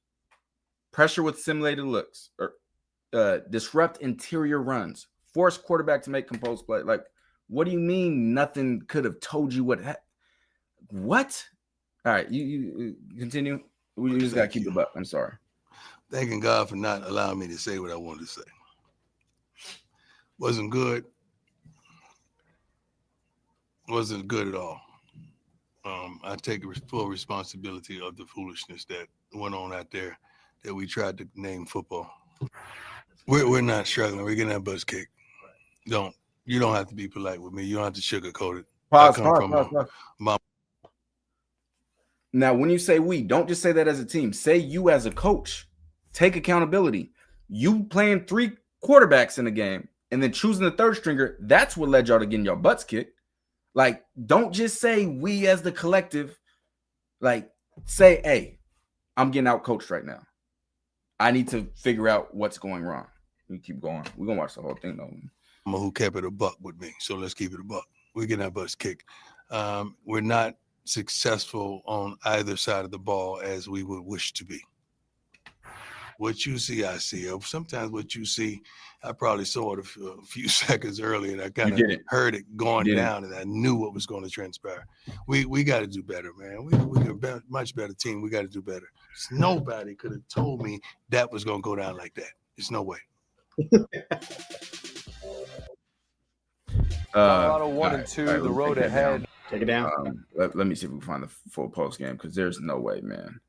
Speaker 3: Pressure with simulated looks. Or disrupt interior runs. Force quarterback to make composed play. Like, what do you mean nothing could have told you what? What? All right, you continue. We just got to keep it up. I'm sorry.
Speaker 4: Thanking God for not allowing me to say what I wanted to say. Wasn't good. Wasn't good at all. I take full responsibility of the foolishness that went on out there that we tried to name football. We're not struggling. We're getting our butts kicked. You don't have to be polite with me. You don't have to sugarcoat it.
Speaker 3: Pause. Now, when you say we, don't just say that as a team. Say you as a coach. Take accountability. You playing 3 quarterbacks in a game and then choosing the third stringer, that's what led y'all to getting your butts kicked. Like, don't just say we as the collective. Like, say, hey, I'm getting out coached right now. I need to figure out what's going wrong. We keep going. We're gonna watch the whole thing though.
Speaker 4: I'm a who kept it a buck with me. So let's keep it a buck. We're getting our butts kicked. We're not successful on either side of the ball as we would wish to be. What you see, I see. Sometimes what you see, I probably saw it a few seconds earlier, and I kind of heard it going down, and I knew what was going to transpire. We got to do better, man. We're a much better team. We got to do better. Nobody could have told me that was going to go down like that. There's no way.
Speaker 5: Colorado 1-2, the road ahead.
Speaker 2: Take it down.
Speaker 3: Let me see if we can find the full post game, because there's no way, man.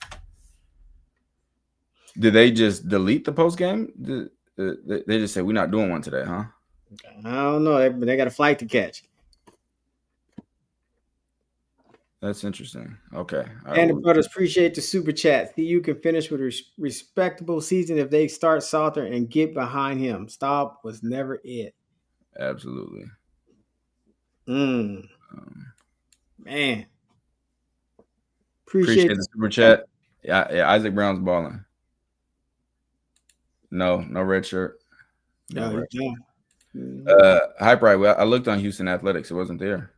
Speaker 3: Did they just delete the post game? They just say we're not doing one today, huh?
Speaker 2: I don't know. They got a flight to catch.
Speaker 3: That's interesting. Okay.
Speaker 2: And the brothers appreciate the super chat. You can finish with a respectable season if they start Salter and get behind him. Stop was never it.
Speaker 3: Absolutely.
Speaker 2: Man.
Speaker 3: Appreciate the super chat. Yeah, Isaac Brown's balling. No red shirt.
Speaker 2: No red shirt.
Speaker 3: Hype right. Well, I looked on Houston Athletics. It wasn't there.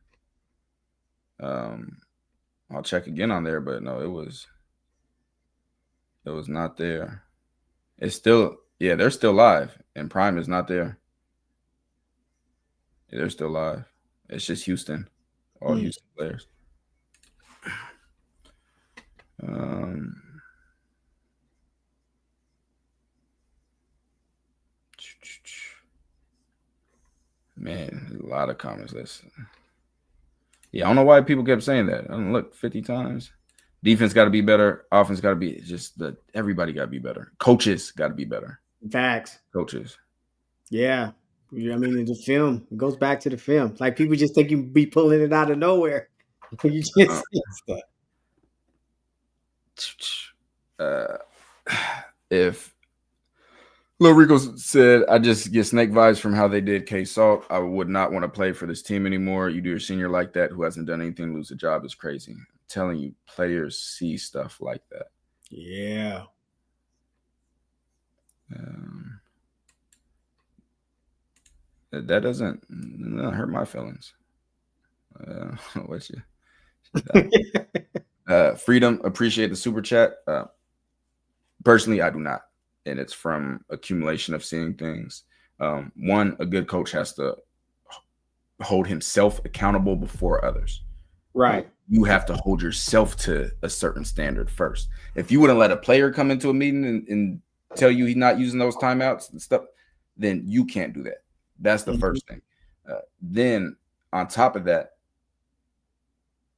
Speaker 3: I'll check again on there, but no, it was not there. It's still, yeah, they're still live, and Prime is not there. Yeah, they're still live. It's just Houston, all Houston players. Man, a lot of comments. Yeah, I don't know why people kept saying that. I don't look 50 times. Defense got to be better. Offense got to be everybody got to be better. Coaches got to be better.
Speaker 2: Facts.
Speaker 3: Coaches.
Speaker 2: Yeah. I mean, in the film, it goes back to the film. Like, people just think you be pulling it out of nowhere. You just say
Speaker 3: stuff. If Lil Rico said, I just get snake vibes from how they did K-Salt. I would not want to play for this team anymore. You do your senior like that who hasn't done anything, lose a job is crazy. I'm telling you, players see stuff like that.
Speaker 2: Yeah.
Speaker 3: That doesn't hurt my feelings. What you? Freedom, appreciate the super chat. Personally, I do not. And it's from accumulation of seeing things. One, a good coach has to hold himself accountable before others.
Speaker 2: Right.
Speaker 3: You have to hold yourself to a certain standard first. If you wouldn't let a player come into a meeting and tell you he's not using those timeouts and stuff, then you can't do that. That's the first thing. Then on top of that,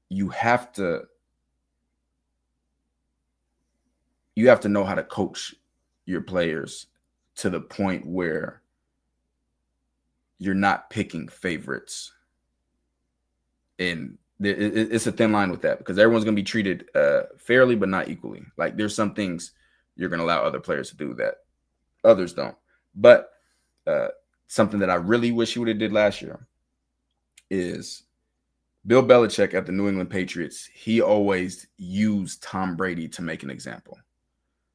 Speaker 3: you have to know how to coach your players to the point where you're not picking favorites. And it's a thin line with that, because everyone's going to be treated fairly, but not equally. Like, there's some things you're going to allow other players to do that others don't. But something that I really wish he would have did last year is Bill Belichick at the New England Patriots. He always used Tom Brady to make an example.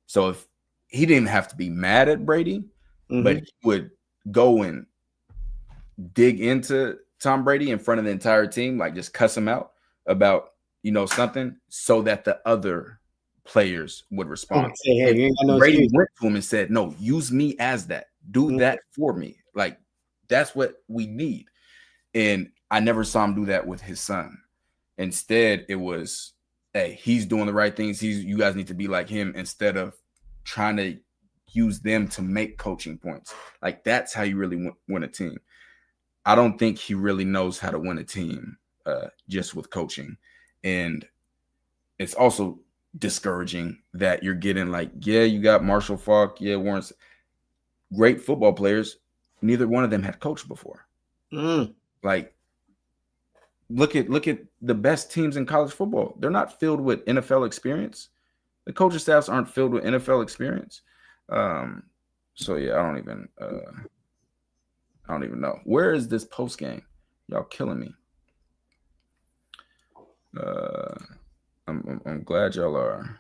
Speaker 3: So if he didn't have to be mad at Brady, but he would go and dig into Tom Brady in front of the entire team, like just cuss him out about, something, so that the other players would respond.
Speaker 2: Say, hey, you ain't got no
Speaker 3: Brady
Speaker 2: excuse.
Speaker 3: went to him and said, no, use me as that. Do that for me. Like, that's what we need. And I never saw him do that with his son. Instead, it was, hey, he's doing the right things. You guys need to be like him, instead of trying to use them to make coaching points. Like, that's how you really win a team. I don't think he really knows how to win a team just with coaching. And it's also discouraging that you're getting, like, yeah, you got Marshall Faulk, yeah, Warren's great football players. Neither one of them had coached before. Like, look at the best teams in college football. They're not filled with NFL experience. The coaching staffs aren't filled with NFL experience. So yeah, I don't even know. Where is this post game? Y'all killing me. I'm glad y'all are.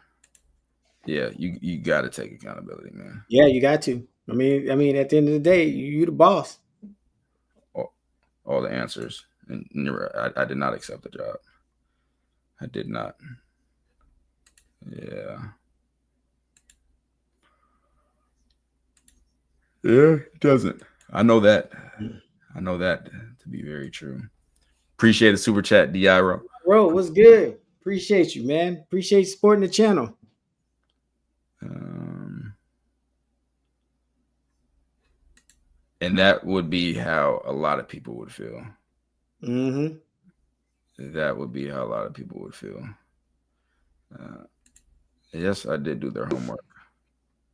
Speaker 3: Yeah, you got to take accountability, man.
Speaker 2: Yeah, you got to. I mean, at the end of the day, you the boss.
Speaker 3: All the answers, and I did not accept the job. I did not. Yeah. Yeah, it doesn't. I know that. I know that to be very true. Appreciate the super chat, Diaro.
Speaker 2: Bro, what's good? Appreciate you, man. Appreciate you supporting the channel.
Speaker 3: And that would be how a lot of people would feel.
Speaker 2: Mm-hmm.
Speaker 3: That would be how a lot of people would feel. Yes, I did do their homework.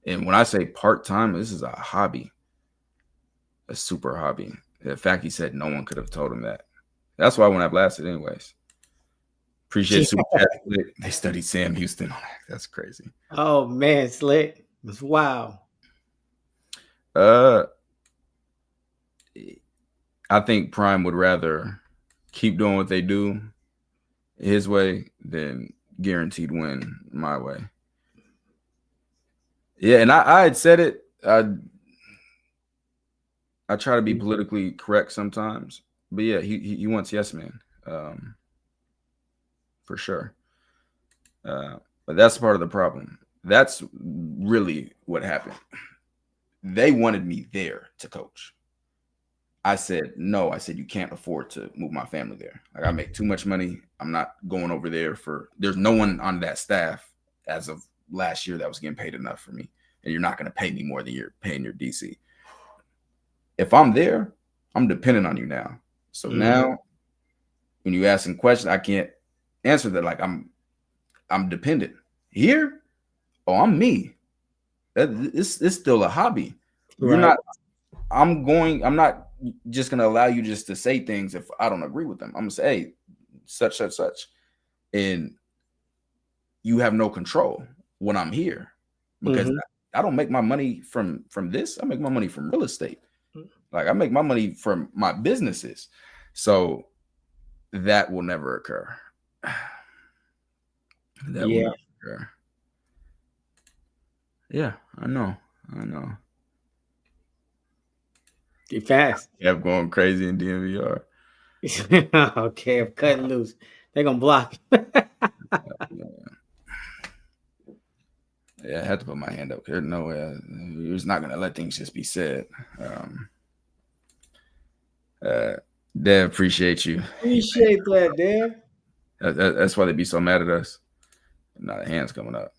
Speaker 3: And when I say part-time, this is a hobby. A super hobby. The fact he said no one could have told him that. That's why I wouldn't have lasted anyways. Appreciate super chat. They studied Sam Houston. That's crazy.
Speaker 2: Oh man, Slick. It's wild.
Speaker 3: I think Prime would rather keep doing what they do his way than guaranteed win my way. Yeah, and I had said it. I try to be politically correct sometimes, but yeah, he wants yes man, for sure. But that's part of the problem. That's really what happened. They wanted me there to coach. I said no. I said you can't afford to move my family there. Like I make too much money. I'm not going over there there's no one on that staff as of last year that was getting paid enough for me. And you're not going to pay me more than you're paying your DC. If I'm there, I'm dependent on you now. So now when you ask some questions, I can't answer that like I'm dependent. Here, I'm me. It's still a hobby. You're not. I'm not just gonna allow you just to say things if I don't agree with them. I'm gonna say, hey, such, and you have no control when I'm here because I don't make my money from this. I make my money from real estate. Like I make my money from my businesses. So that will never occur. That will never occur. Yeah, I know.
Speaker 2: Get fast.
Speaker 3: Kept going crazy in DMVR.
Speaker 2: Okay, I'm cutting loose. They're gonna block.
Speaker 3: Yeah, I had to put my hand up. There's no way. He was not gonna let things just be said. Dev, appreciate you.
Speaker 2: Appreciate that, Dev.
Speaker 3: That's why they be so mad at us. Now the hand's coming up.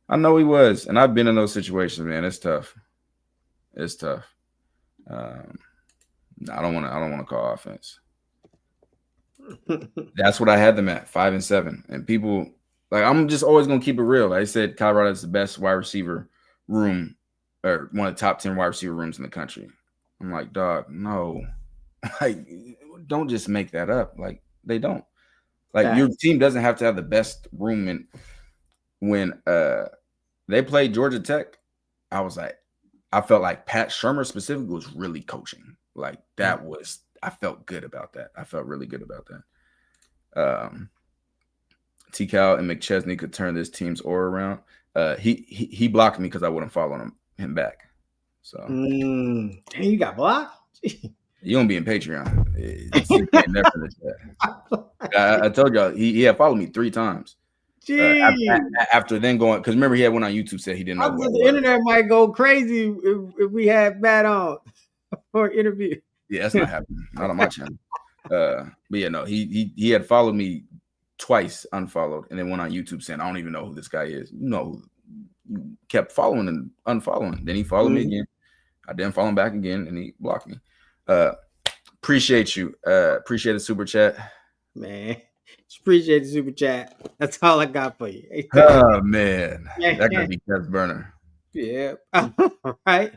Speaker 3: I know he was, and I've been in those situations, man. It's tough. It's tough. I don't want to call offense. That's what I had them at 5-7, and people like I'm just always gonna keep it real. Like I said, Colorado is the best wide receiver room, or one of the top 10 wide receiver rooms in the country. I'm like, dog, no, like don't just make that up. Like they don't. Like your team doesn't have to have the best room. And when they played Georgia Tech, I felt like Pat Shurmur specifically was really coaching. Like I felt good about that. I felt really good about that. T-Cal and McChesney could turn this team's aura around. He blocked me because I wouldn't follow him back. So
Speaker 2: dang, you got blocked?
Speaker 3: You don't be in Patreon. I told y'all he had followed me 3 times. After then going, because remember he had one on YouTube said he didn't know.
Speaker 2: The internet might go crazy if we had Matt on for an interview.
Speaker 3: Yeah, that's not happening. Not on my channel. But yeah, no, he had followed me twice, unfollowed, and then went on YouTube saying, I don't even know who this guy is. You kept following and unfollowing. Then he followed me again. I didn't follow him back again, and he blocked me. Appreciate you. Appreciate the super chat.
Speaker 2: Man, appreciate the super chat. That's all I got for you.
Speaker 3: Oh, man. That could be Kev's burner.
Speaker 2: Yeah. Right.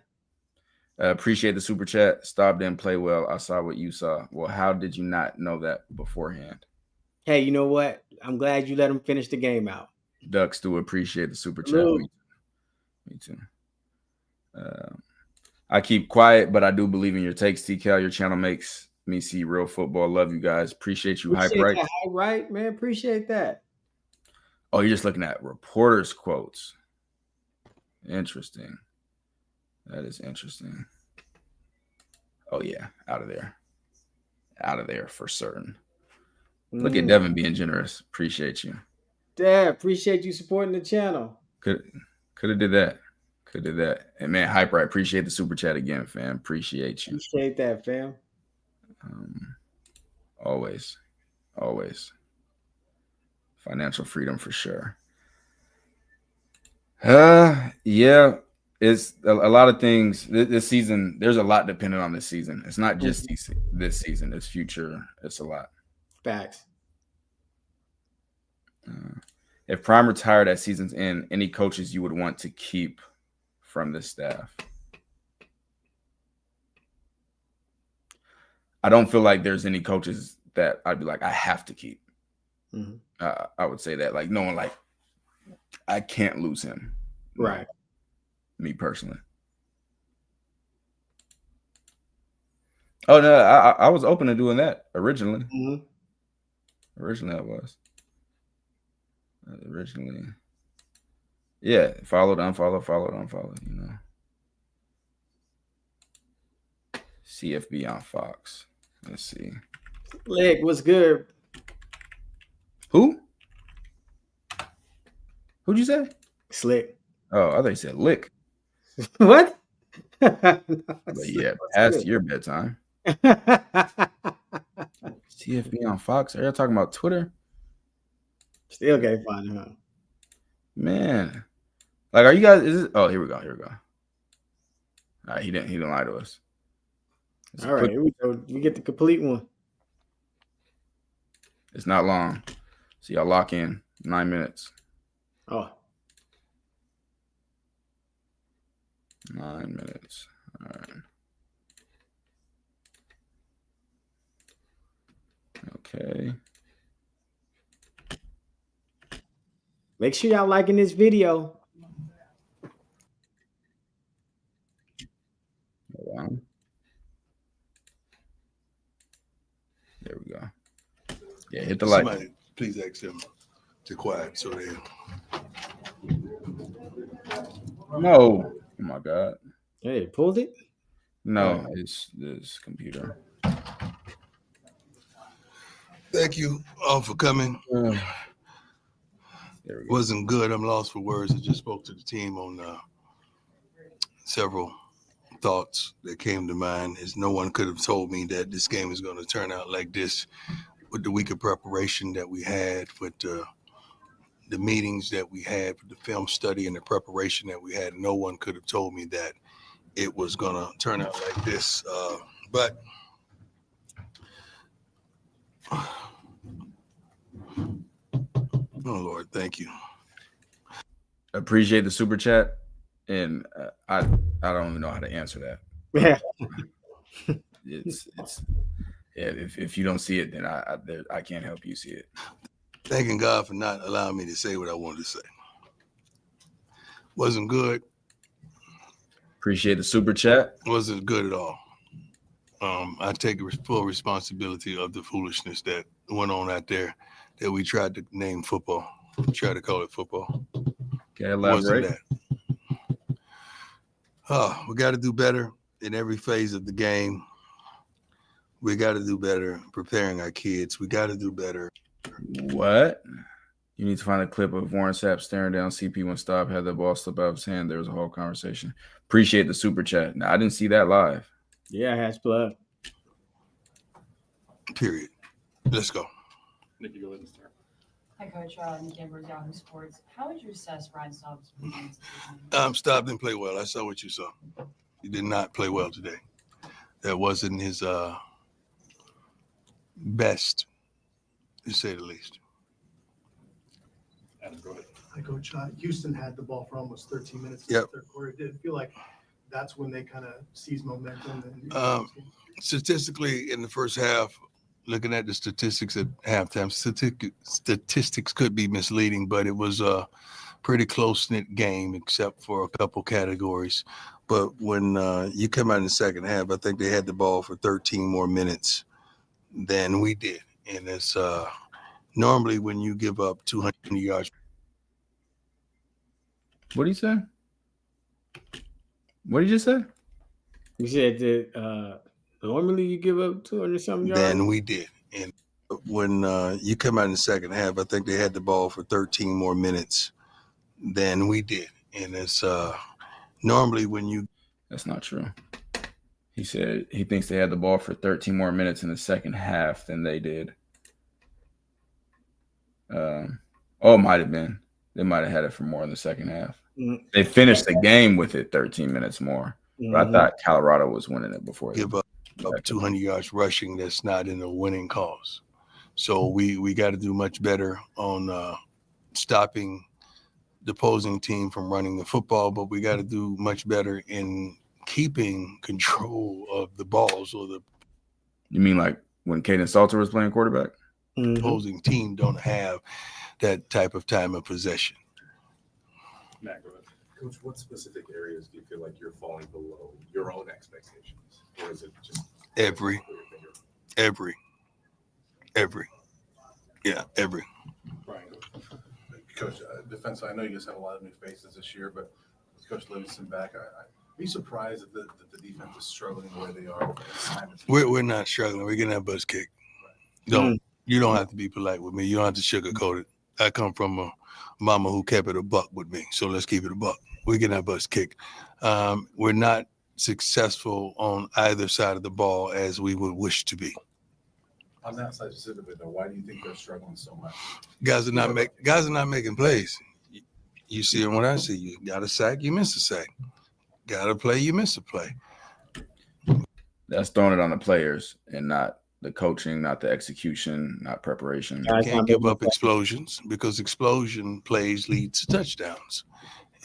Speaker 3: Appreciate the super chat. Stop didn't play well. I saw what you saw. Well, how did you not know that beforehand?
Speaker 2: Hey, you know what? I'm glad you let him finish the game out.
Speaker 3: Ducks do appreciate the super chat. Me too. I keep quiet, but I do believe in your takes, T-Cal. Your channel makes me see real football. Love you guys. Appreciate you, Hype Right.
Speaker 2: Hype Right, man. Appreciate that.
Speaker 3: Oh, you're just looking at reporters' quotes. Interesting. That is interesting. Oh, yeah. Out of there. Out of there for certain. Look at Devin being generous. Appreciate you.
Speaker 2: Dad, appreciate you supporting the channel.
Speaker 3: Could have did that. Could have did that. And man, Hype Right, appreciate the super chat again, fam. Appreciate you.
Speaker 2: Appreciate that, fam.
Speaker 3: Always. Always. Financial freedom for sure. Yeah. It's a lot of things this season. There's a lot dependent on this season. It's not just this season. It's future. It's a lot.
Speaker 2: Facts.
Speaker 3: If Prime retired at season's end, any coaches you would want to keep from this staff? I don't feel like there's any coaches that I'd be like, I have to keep. I would say that, like, no one, like, I can't lose him.
Speaker 2: Right.
Speaker 3: Me personally. Oh, no, I was open to doing that originally. Originally, I was. Originally. Yeah, followed, unfollowed, you know. CFB on Fox. Let's see.
Speaker 2: Leg, what's good?
Speaker 3: Who? Who'd you say?
Speaker 2: Slick.
Speaker 3: Oh, I thought you said lick.
Speaker 2: What?
Speaker 3: But yeah, past your bedtime. CFB on Fox. Are y'all talking about Twitter?
Speaker 2: Still can't find him, huh?
Speaker 3: Man. Like, are you guys? Oh, here we go. All right, he didn't lie to us.
Speaker 2: All right, here we go. We get the complete one.
Speaker 3: It's not long. So y'all lock in 9 minutes.
Speaker 2: Oh.
Speaker 3: 9 minutes. All right. Okay.
Speaker 2: Make sure y'all liking this video.
Speaker 3: Hold on. There we go. Yeah, hit the like.
Speaker 4: Somebody please ask them to quiet so they.
Speaker 3: No. Oh my God.
Speaker 2: Hey, pulled it?
Speaker 3: No, it's this computer.
Speaker 4: Thank you all for coming.
Speaker 3: There we go.
Speaker 4: Wasn't good. I'm lost for words. I just spoke to the team on several thoughts that came to mind. As no one could have told me that this game is going to turn out like this, with the week of preparation that we had, with the meetings that we had, with the film study and the preparation that we had. No one could have told me that it was going to turn out like this. But oh Lord, thank you.
Speaker 3: Appreciate the super chat, and I don't even know how to answer that.
Speaker 2: Yeah.
Speaker 3: It's yeah. If you don't see it, then I can't help you see it.
Speaker 4: Thanking God for not allowing me to say what I wanted to say. Wasn't good.
Speaker 3: Appreciate the super chat.
Speaker 4: Wasn't good at all. I take full responsibility of the foolishness that went on out there, that we tried to name football, tried to call it football.
Speaker 3: Okay, elaborate.
Speaker 4: Wasn't that. We got to do better in every phase of the game. We got to do better preparing our kids. We got to do better.
Speaker 3: What? You need to find a clip of Warren Sapp staring down CP when Staub had the ball slip out of his hand. There was a whole conversation. Appreciate the super chat. Now, I didn't see that live.
Speaker 2: Yeah, hash blood.
Speaker 4: Period. Let's go.
Speaker 6: Nikki, go ahead and start.
Speaker 7: Hi, Coach. Nikki Amber, Yahoo Sports. How would you assess Ryan Staub's performance?
Speaker 4: Staub didn't play well. I saw what you saw. He did not play well today. That wasn't his best, to say the least.
Speaker 6: Adam, go ahead.
Speaker 8: Hi, Coach. Houston had the ball for almost 13 minutes in
Speaker 4: Yep.
Speaker 8: the third quarter. Did it feel like that's when they kind of seized momentum?
Speaker 4: Statistically, in the first half, looking at the statistics at halftime, statistics could be misleading, but it was a pretty close-knit game except for a couple categories. But when you come out in the second half, I think they had the ball for 13 more minutes than we did. And it's normally when you give up 200 yards
Speaker 3: What did he say? What did you just say?
Speaker 2: You said that normally you give up 200-something yards.
Speaker 4: Than we did. And when you come out in the second half, I think they had the ball for 13 more minutes than we did. And it's normally when you.
Speaker 3: That's not true. He said he thinks they had the ball for 13 more minutes in the second half than they did. It might have been. They might have had it for more in the second half.
Speaker 2: Mm-hmm.
Speaker 3: They finished the game with it 13 minutes more.
Speaker 2: Mm-hmm.
Speaker 3: But I thought Colorado was winning it before.
Speaker 4: Give up 200 yards rushing that's not in a winning cause. So we got to do much better on stopping the opposing team from running the football, but we got to do much better in keeping control of the balls or the.
Speaker 3: You mean like when Caden Salter was playing quarterback?
Speaker 2: Mm-hmm.
Speaker 4: Opposing team don't have that type of time of possession.
Speaker 6: Matt, go ahead.
Speaker 9: Coach, what specific areas do you feel like you're falling below your own expectations? Or is it just
Speaker 4: Every. Yeah, every.
Speaker 6: Brian, go.
Speaker 10: Coach, defense, I know you guys have a lot of new faces this year, but with Coach Livingston back, I'd be surprised that the defense is struggling the way they are.
Speaker 4: We're not struggling. We're getting our butts kicked. You don't have to be polite with me. You don't have to sugarcoat it. I come from a mama who kept it a buck with me, so let's keep it a buck. We're getting our butts kicked. We're not successful on either side of the ball as we would wish to be.
Speaker 10: On that side specifically, though, why do you think they're struggling so much?
Speaker 4: Guys are not making plays. You see them when I see you. Got a sack, you miss a sack. Got a play, you miss a play.
Speaker 3: That's throwing it on the players and not the coaching, not the execution, not preparation.
Speaker 4: You can't give up explosions because explosion plays lead to touchdowns.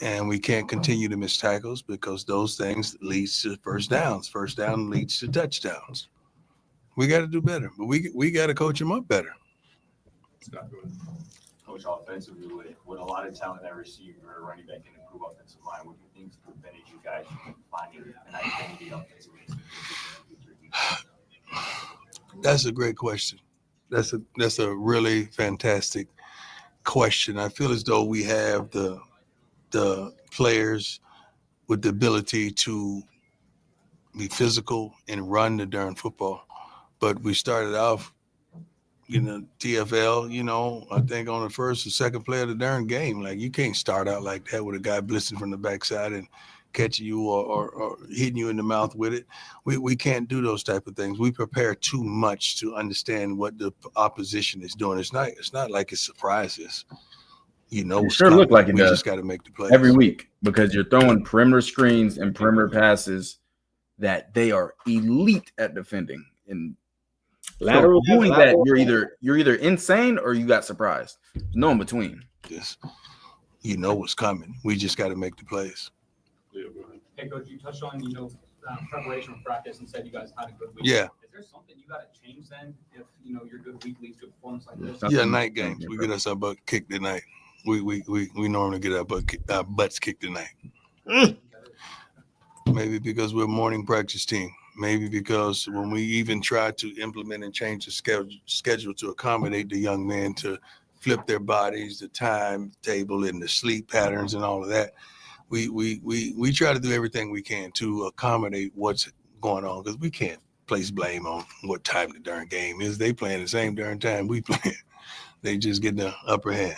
Speaker 4: And we can't continue to miss tackles because those things leads to first downs. First down leads to touchdowns. We got to do better, but we got to coach them up better.
Speaker 11: Coach, offensively, with a lot of talent at receiver, running back, and improve offensive line, what do you think's prevented you guys from finding an identity offensively?
Speaker 4: That's a great question. That's a really fantastic question. I feel as though we have the players with the ability to be physical and run the darn football. But we started off, TFL, I think on the first or second play of the darn game. Like, you can't start out like that with a guy blitzing from the backside and catching you or hitting you in the mouth with it. We can't do those type of things. We prepare too much to understand what the opposition is doing. It's not like it surprises.
Speaker 3: It sure look like it
Speaker 4: we
Speaker 3: does.
Speaker 4: Just got to make the plays
Speaker 3: every week because you're throwing perimeter screens and perimeter passes that they are elite at defending. And
Speaker 2: lateral
Speaker 3: doing that, you're either insane or you got surprised. There's no in between.
Speaker 4: Just what's coming. We just got to make the plays.
Speaker 12: Hey, Coach, you touched on preparation for practice and said you guys had a good week.
Speaker 4: Yeah.
Speaker 12: Is there something you got to change then if your good week leads to a performance like this?
Speaker 4: Yeah, night games. We get us our butt kicked tonight. We normally get our butts kicked tonight. Maybe because we're a morning practice team. Maybe because when we even try to implement and change the schedule to accommodate the young men to flip their bodies, the timetable and the sleep patterns and all of that, we try to do everything we can to accommodate what's going on because we can't place blame on what time the darn game is. They playing the same darn time we playing. They just get the upper hand.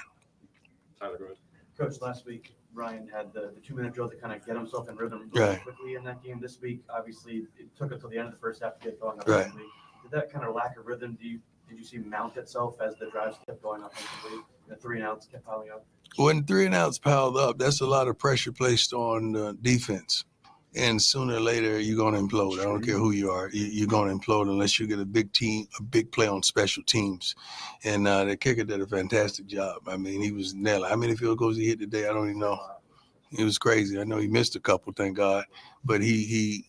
Speaker 6: Tyler, go ahead.
Speaker 13: Coach, last week, Ryan had the 2-minute drill to kind of get himself in rhythm
Speaker 4: Right.
Speaker 13: quickly in that game. This week, obviously, it took until the end of the first half to get going
Speaker 4: Right.
Speaker 13: offensively. Did that kind of lack of rhythm, did you see mount itself as the drives kept going offensively? The 3-and-outs kept piling up?
Speaker 4: When 3-and-outs piled up, that's a lot of pressure placed on defense. And sooner or later, you're going to implode. I don't care who you are. You're going to implode unless you get a big play on special teams. And the kicker did a fantastic job. I mean, he was nailing. How many field goals he hit today? I don't even know. It was crazy. I know he missed a couple, thank God. But he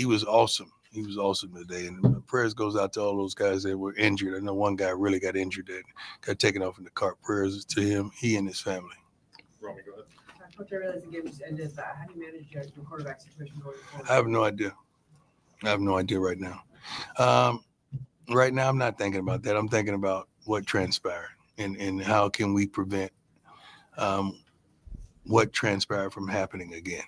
Speaker 4: was awesome. He was awesome today. And prayers goes out to all those guys that were injured. I know one guy really got injured that got taken off in the cart. Prayers to him, he and his family.
Speaker 6: Romy, go ahead.
Speaker 14: Coach, I realize the game just ended, but how do you manage your quarterback situation going forward?
Speaker 4: I have no idea. Right now. Right now, I'm not thinking about that. I'm thinking about what transpired and how can we prevent what transpired from happening again.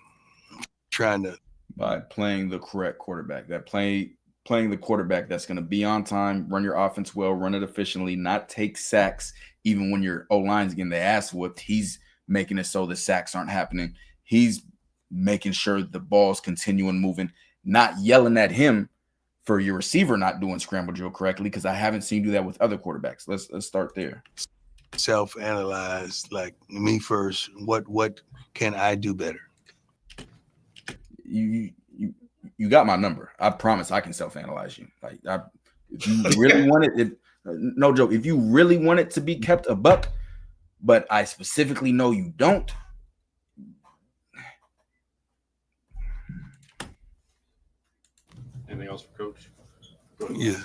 Speaker 4: Trying to
Speaker 3: by playing the correct quarterback, playing the quarterback that's going to be on time, run your offense well, run it efficiently, not take sacks. Even when your O-line's getting their ass whooped, he's making it so the sacks aren't happening. He's making sure the ball's continuing moving, not yelling at him for your receiver not doing scramble drill correctly, because I haven't seen you do that with other quarterbacks. Let's start there.
Speaker 4: Self-analyze, like me first. What can I do better?
Speaker 3: You got my number. I promise I can self-analyze you. Like, if you really want it, no joke, if you really want it to be kept a buck, but I specifically know you don't.
Speaker 6: Anything else for Coach?
Speaker 4: Yeah.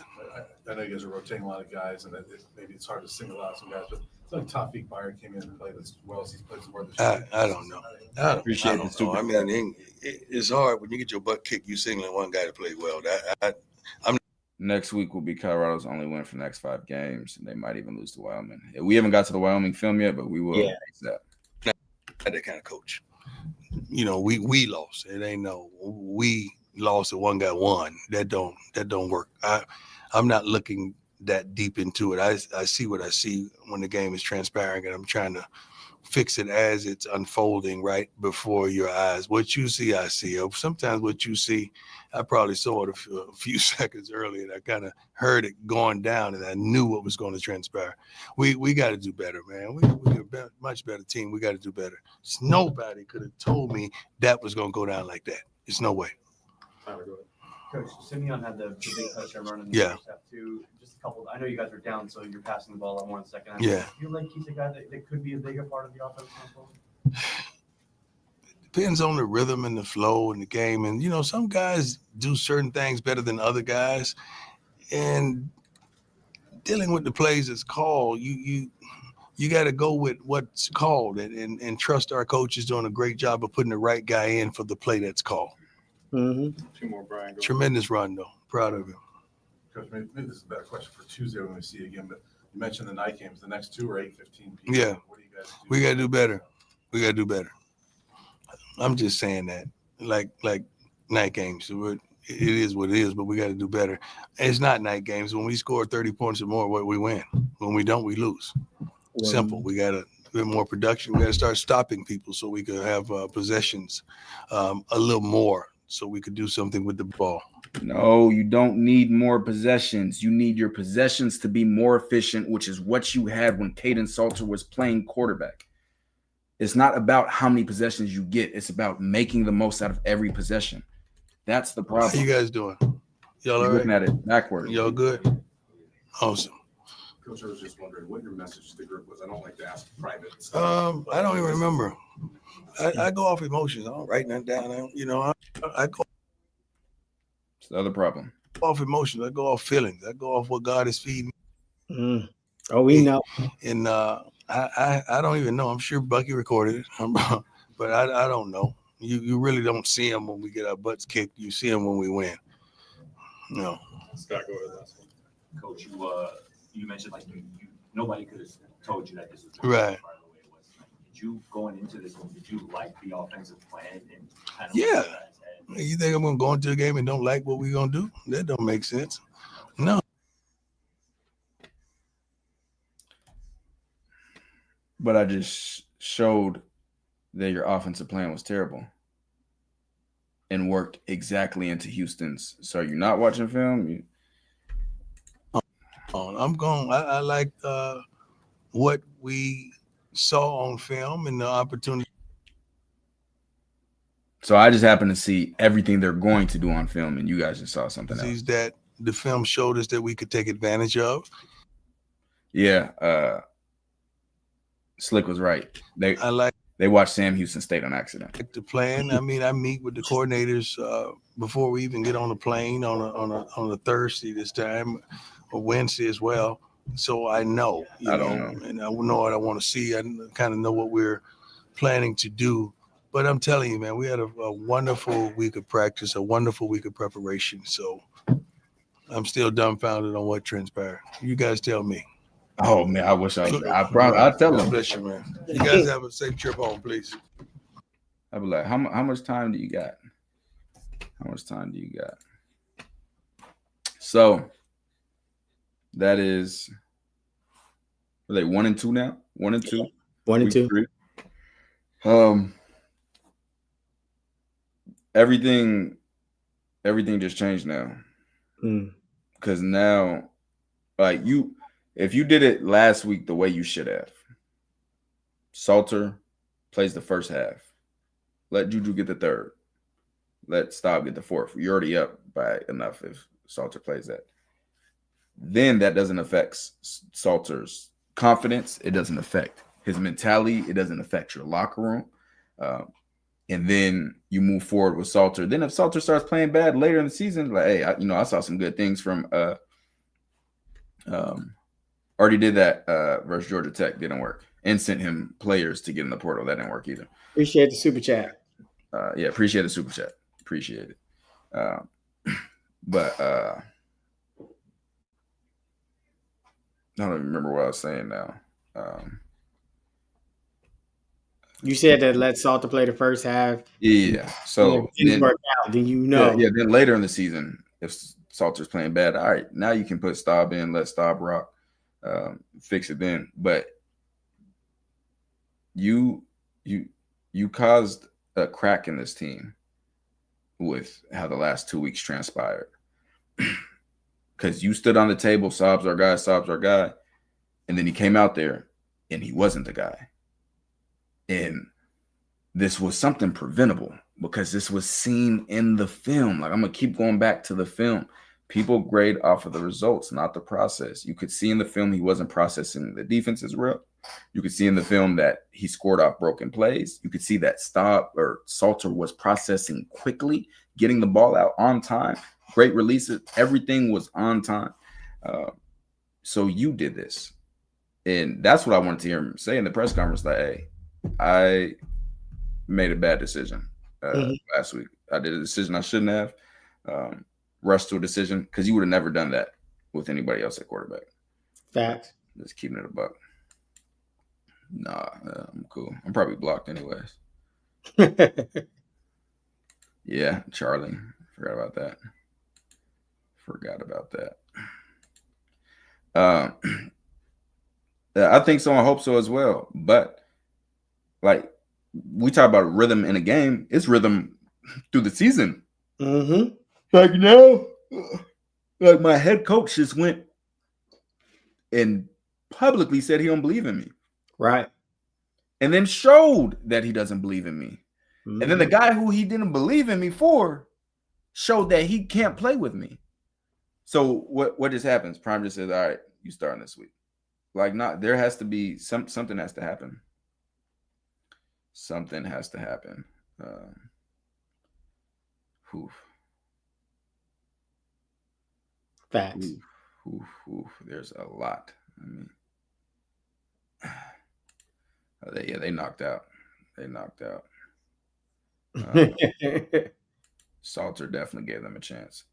Speaker 10: I know you guys are rotating a lot of guys, and maybe it's hard to single out some guys, but it's like Tawfiq Byer came in and played as well as he's played more this year.
Speaker 4: I don't know. I don't know. I mean, it's hard when you get your butt kicked. You singling one guy to play well.
Speaker 3: Next week will be Colorado's only win for the next 5 games, and they might even lose to Wyoming. We haven't got to the Wyoming film yet, but we will.
Speaker 4: Yeah. Not that kind of coach. You know, we lost. It ain't no we lost and one guy won. That don't work. I'm not looking that deep into it. I see what I see when the game is transpiring, and I'm trying to fix it as it's unfolding right before your eyes. What you see, I see. Sometimes what you see, I probably saw it a few seconds earlier, and I kind of heard it going down, and I knew what was going to transpire. We got to do better, man. We're a much better team. We got to do better. Nobody could have told me that was going to go down like that. There's no way.
Speaker 13: Coach, Simeon had the big touchdown run in the first half too. Just a couple. I know you guys are down, so you're passing the ball on 1 second. I feel like he's a guy that could be a bigger part of the offense.
Speaker 4: Depends on the rhythm and the flow in the game, and you know, some guys do certain things better than other guys, and dealing with the plays that's called, you got to go with what's called, and trust our coach is doing a great job of putting the right guy in for the play that's called.
Speaker 6: Two more, Brian.
Speaker 4: Tremendous run, though. Proud of him.
Speaker 10: Coach, maybe this is a better question for Tuesday when we see you again, but you mentioned the night games. The next 2 are 8:15 p.m.
Speaker 4: Yeah.
Speaker 10: What do you guys do?
Speaker 4: We got to do better. We got to do better. I'm just saying that. Like night games. It is what it is, but we got to do better. It's not night games. When we score 30 points or more, we win. When we don't, we lose. Simple. We got to bit more production. We got to start stopping people so we could have possessions a little more, so we could do something with the ball.
Speaker 3: No, you don't need more possessions. You need your possessions to be more efficient, which is what you had when Caden Salter was playing quarterback. It's not about how many possessions you get. It's about making the most out of every possession. That's the problem.
Speaker 4: How you guys doing? Y'all all right?
Speaker 3: Looking at it backward.
Speaker 4: Y'all good? Awesome.
Speaker 9: Coach, I was just wondering what your message to the group was. I don't like to ask private.
Speaker 4: I don't even remember. I go off emotions. I don't write that down. I go.
Speaker 3: It's the other problem.
Speaker 4: Off emotions. I go off feelings. I go off what God is feeding me.
Speaker 2: Oh, we know.
Speaker 4: And I don't even know. I'm sure Bucky recorded it, but I don't know. You really don't see him when we get our butts kicked. You see him when we win. No.
Speaker 6: Scott, go ahead. Last one.
Speaker 11: Coach, you mentioned like nobody could have told you that this was
Speaker 4: right.
Speaker 11: Part of the way it was. Like, did you going into this one? Did you like the offensive plan and kind of
Speaker 4: yeah? You think I'm gonna go into a game and don't like what we're gonna do? That don't make sense. No.
Speaker 3: But I just showed that your offensive plan was terrible and worked exactly into Houston's. So you're not watching film?
Speaker 4: I'm going. I like what we saw on film and the opportunity.
Speaker 3: So I just happened to see everything they're going to do on film, and you guys just saw something else.
Speaker 4: That the film showed us that we could take advantage of.
Speaker 3: Yeah, Slick was right. They watched Sam Houston State on accident.
Speaker 4: Like the plan. I mean, I meet with the coordinators before we even get on the plane on a Thursday this time, or Wednesday as well. So I know,
Speaker 3: I don't know,
Speaker 4: and I know what I want to see. I kind of know what we're planning to do. But I'm telling you, man, we had a wonderful week of practice, a wonderful week of preparation. So I'm still dumbfounded on what transpired. You guys tell me.
Speaker 3: Oh man, I wish I tell them.
Speaker 4: Bless you, man. You guys have a safe trip home, please.
Speaker 3: I'd be like, how much time do you got? How much time do you got? So that is, are they 1-2 now? 1-2.
Speaker 2: 1-2.
Speaker 3: Everything just changed now. Because now, like if you did it last week the way you should have, Salter plays the first half. Let Juju get the third. Let Staub get the fourth. You're already up by enough if Salter plays that. Then that doesn't affect Salter's confidence. It doesn't affect his mentality. It doesn't affect your locker room. And then you move forward with Salter. Then if Salter starts playing bad later in the season, like, hey, I saw some good things from already did that versus Georgia Tech. Didn't work. And sent him players to get in the portal. That didn't work either.
Speaker 2: Appreciate the super chat.
Speaker 3: Yeah, appreciate the super chat. Appreciate it. But I don't even remember what I was saying now.
Speaker 2: You said that let Salter play the first half.
Speaker 3: Yeah. So
Speaker 2: then, work out, then
Speaker 3: Yeah, then later in the season, if Salter's playing bad, all right, now you can put Staub in, let Staub rock, fix it then. But you caused a crack in this team with how the last 2 weeks transpired. Because you stood on the table, Saub's our guy, and then he came out there and he wasn't the guy. And this was something preventable because this was seen in the film. Like, I'm going to keep going back to the film. People grade off of the results, not the process. You could see in the film he wasn't processing the defense as well. You could see in the film that he scored off broken plays. You could see that Salter was processing quickly, getting the ball out on time. Great releases. Everything was on time. So you did this. And that's what I wanted to hear him say in the press conference. Like, hey, I made a bad decision last week. I did a decision I shouldn't have. Rushed to a decision because you would have never done that with anybody else at quarterback.
Speaker 2: Fact.
Speaker 3: Just keeping it a buck. Nah, I'm cool. I'm probably blocked anyways. Yeah, Charlie. Forgot about that. I think so. I hope so as well. But like we talk about rhythm in a game, it's rhythm through the season.
Speaker 2: Mm-hmm.
Speaker 3: Like now, like my head coach just went and publicly said he don't believe in me.
Speaker 2: Right.
Speaker 3: And then showed that he doesn't believe in me.
Speaker 2: Mm-hmm.
Speaker 3: And then the guy who he didn't believe in me for showed that he can't play with me. So what just happens? Prime just says, all right, you starting this week. Like, not there has to be something has to happen. Something has to happen.
Speaker 2: Facts.
Speaker 3: There's a lot. I mean, they knocked out. Salter definitely gave them a chance.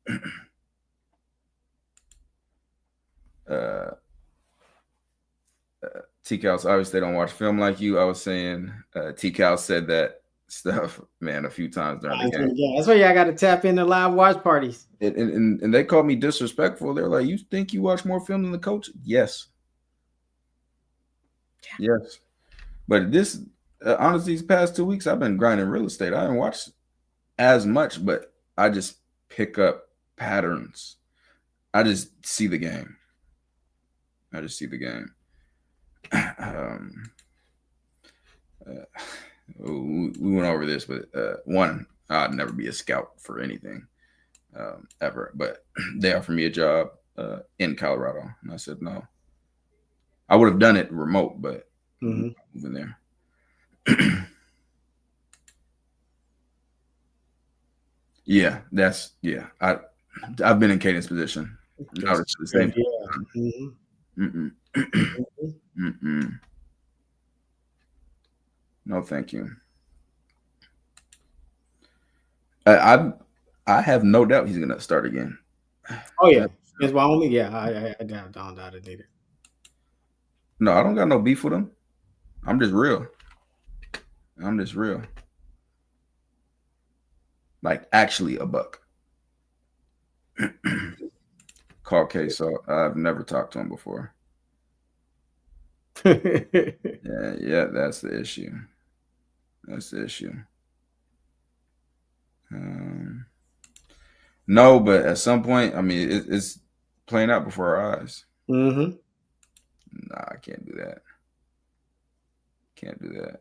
Speaker 3: T-Cal, obviously they don't watch film like you. I was saying T-Cal said that stuff, man, a few times during the game.
Speaker 2: Yeah, that's why y'all got to tap into live watch parties.
Speaker 3: And they called me disrespectful. They're like, you think you watch more film than the coach? Yes. Yeah. Yes. But this, honestly, these past 2 weeks, I've been grinding real estate. I haven't watched as much, but I just pick up patterns. I just see the game. We went over this, but one, I'd never be a scout for anything ever. But they offered me a job in Colorado, and I said no. I would have done it remote, but moving there. Yeah, I've been in Caden's position. I would the same. No, thank you. I have no doubt he's gonna start again.
Speaker 2: Oh yeah, it's Wyoming. Yeah, I don't doubt it either.
Speaker 3: No, I don't got no beef with him. I'm just real. like actually a buck. Call Queso. I've never talked to him before. Yeah, that's the issue. That's the issue. No, but at some point, I mean, it's playing out before our eyes.
Speaker 2: Mm-hmm.
Speaker 3: Nah, I can't do that. Can't do that.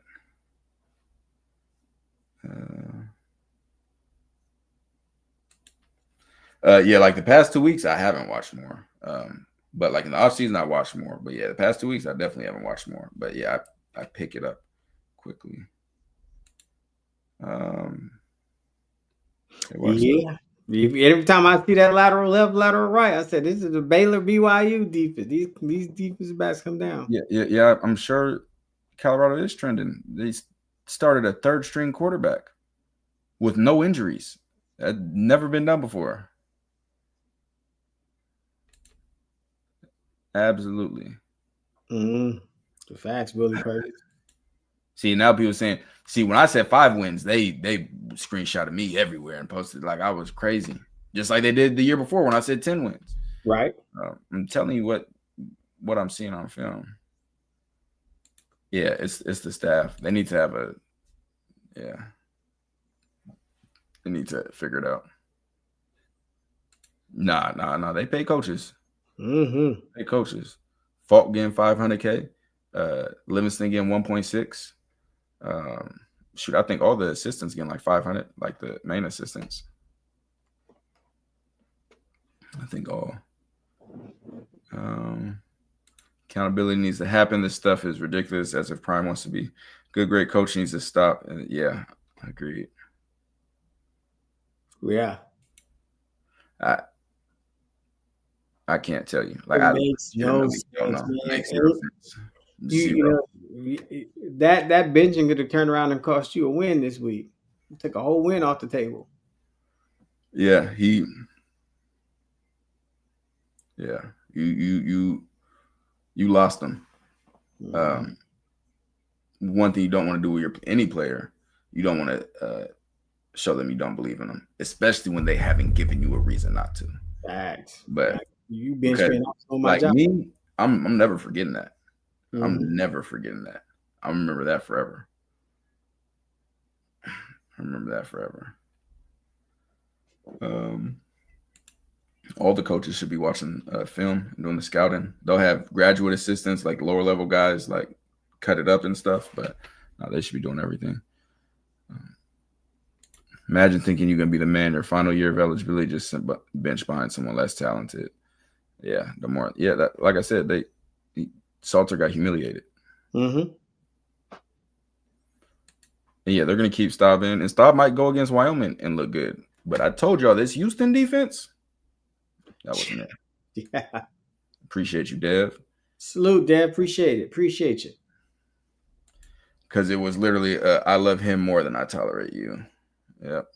Speaker 3: Yeah, like the past 2 weeks, I haven't watched more. But like in the off season, I watched more. But yeah, the past 2 weeks, I definitely haven't watched more. But yeah, I pick it up quickly.
Speaker 2: Yeah. Every time I see that lateral left, lateral right, I said, "This is the Baylor BYU defense. These defensive backs come down."
Speaker 3: Yeah. I'm sure Colorado is trending. They started a third string quarterback with no injuries. That never been done before. Absolutely.
Speaker 2: The facts, Willie Purdy.
Speaker 3: See, now people saying, see, when I said 5 wins, they screenshotted me everywhere and posted like I was crazy, just like they did the year before when I said 10 wins.
Speaker 2: Right.
Speaker 3: I'm telling you what I'm seeing on film. Yeah, it's the staff. They need to have they need to figure it out. Nah. They pay coaches.
Speaker 2: Mm-hmm.
Speaker 3: Pay coaches. Falk getting $500K. Livingston getting 1.6. Shoot, I think all the assistants getting like 500, like the main assistants. I think all. Accountability needs to happen. This stuff is ridiculous. As if Prime wants to be good, great coach needs to stop. And yeah, I agree.
Speaker 2: Yeah.
Speaker 3: I can't tell you. Like
Speaker 2: it makes no sense, man.
Speaker 3: Makes zero sense.
Speaker 2: You know, that benching could have turned around and cost you a win this week. You took a whole win off the table.
Speaker 3: Yeah, you lost them. One thing you don't want to do with any player, you don't want to show them you don't believe in them, especially when they haven't given you a reason not to.
Speaker 2: Facts.
Speaker 3: But
Speaker 2: you bench straight off on my
Speaker 3: like
Speaker 2: job.
Speaker 3: me, I'm never forgetting that.
Speaker 2: Mm-hmm.
Speaker 3: I'm never forgetting that. I remember that forever. All the coaches should be watching film and doing the scouting. They'll have graduate assistants, like lower level guys, like cut it up and stuff, but they should be doing everything. Imagine thinking you're going to be the man your final year of eligibility, just bench behind someone less talented. Yeah, that, like I said, Salter got humiliated.
Speaker 2: Mm-hmm.
Speaker 3: And yeah, they're going to keep Staub in, and Staub might go against Wyoming and look good. But I told y'all, this Houston defense, that wasn't it.
Speaker 2: Yeah.
Speaker 3: Appreciate you, Dev.
Speaker 2: Salute, Dev. Appreciate it. Appreciate you.
Speaker 3: Because it was literally, I love him more than I tolerate you. Yep.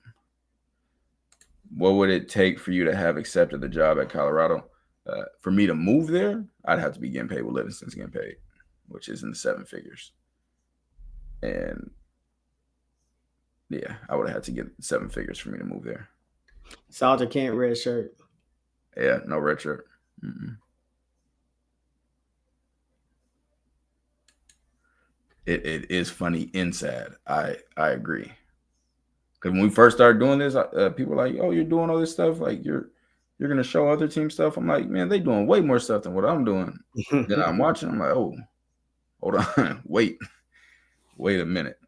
Speaker 3: What would it take for you to have accepted the job at Colorado? For me to move there, I'd have to be getting paid what Livingston's getting paid, which is in the 7 figures. And yeah, I would have had to get 7 figures for me to move there.
Speaker 2: Salter can't red shirt.
Speaker 3: Yeah, no red shirt. Mm-mm. It is funny and sad. I agree. Because when we first started doing this, people were like, "Oh, you're doing all this stuff. Like you're gonna show other team stuff." I'm like, "Man, they doing way more stuff than what I'm doing." Then I'm watching. I'm like, "Oh, hold on, wait a minute."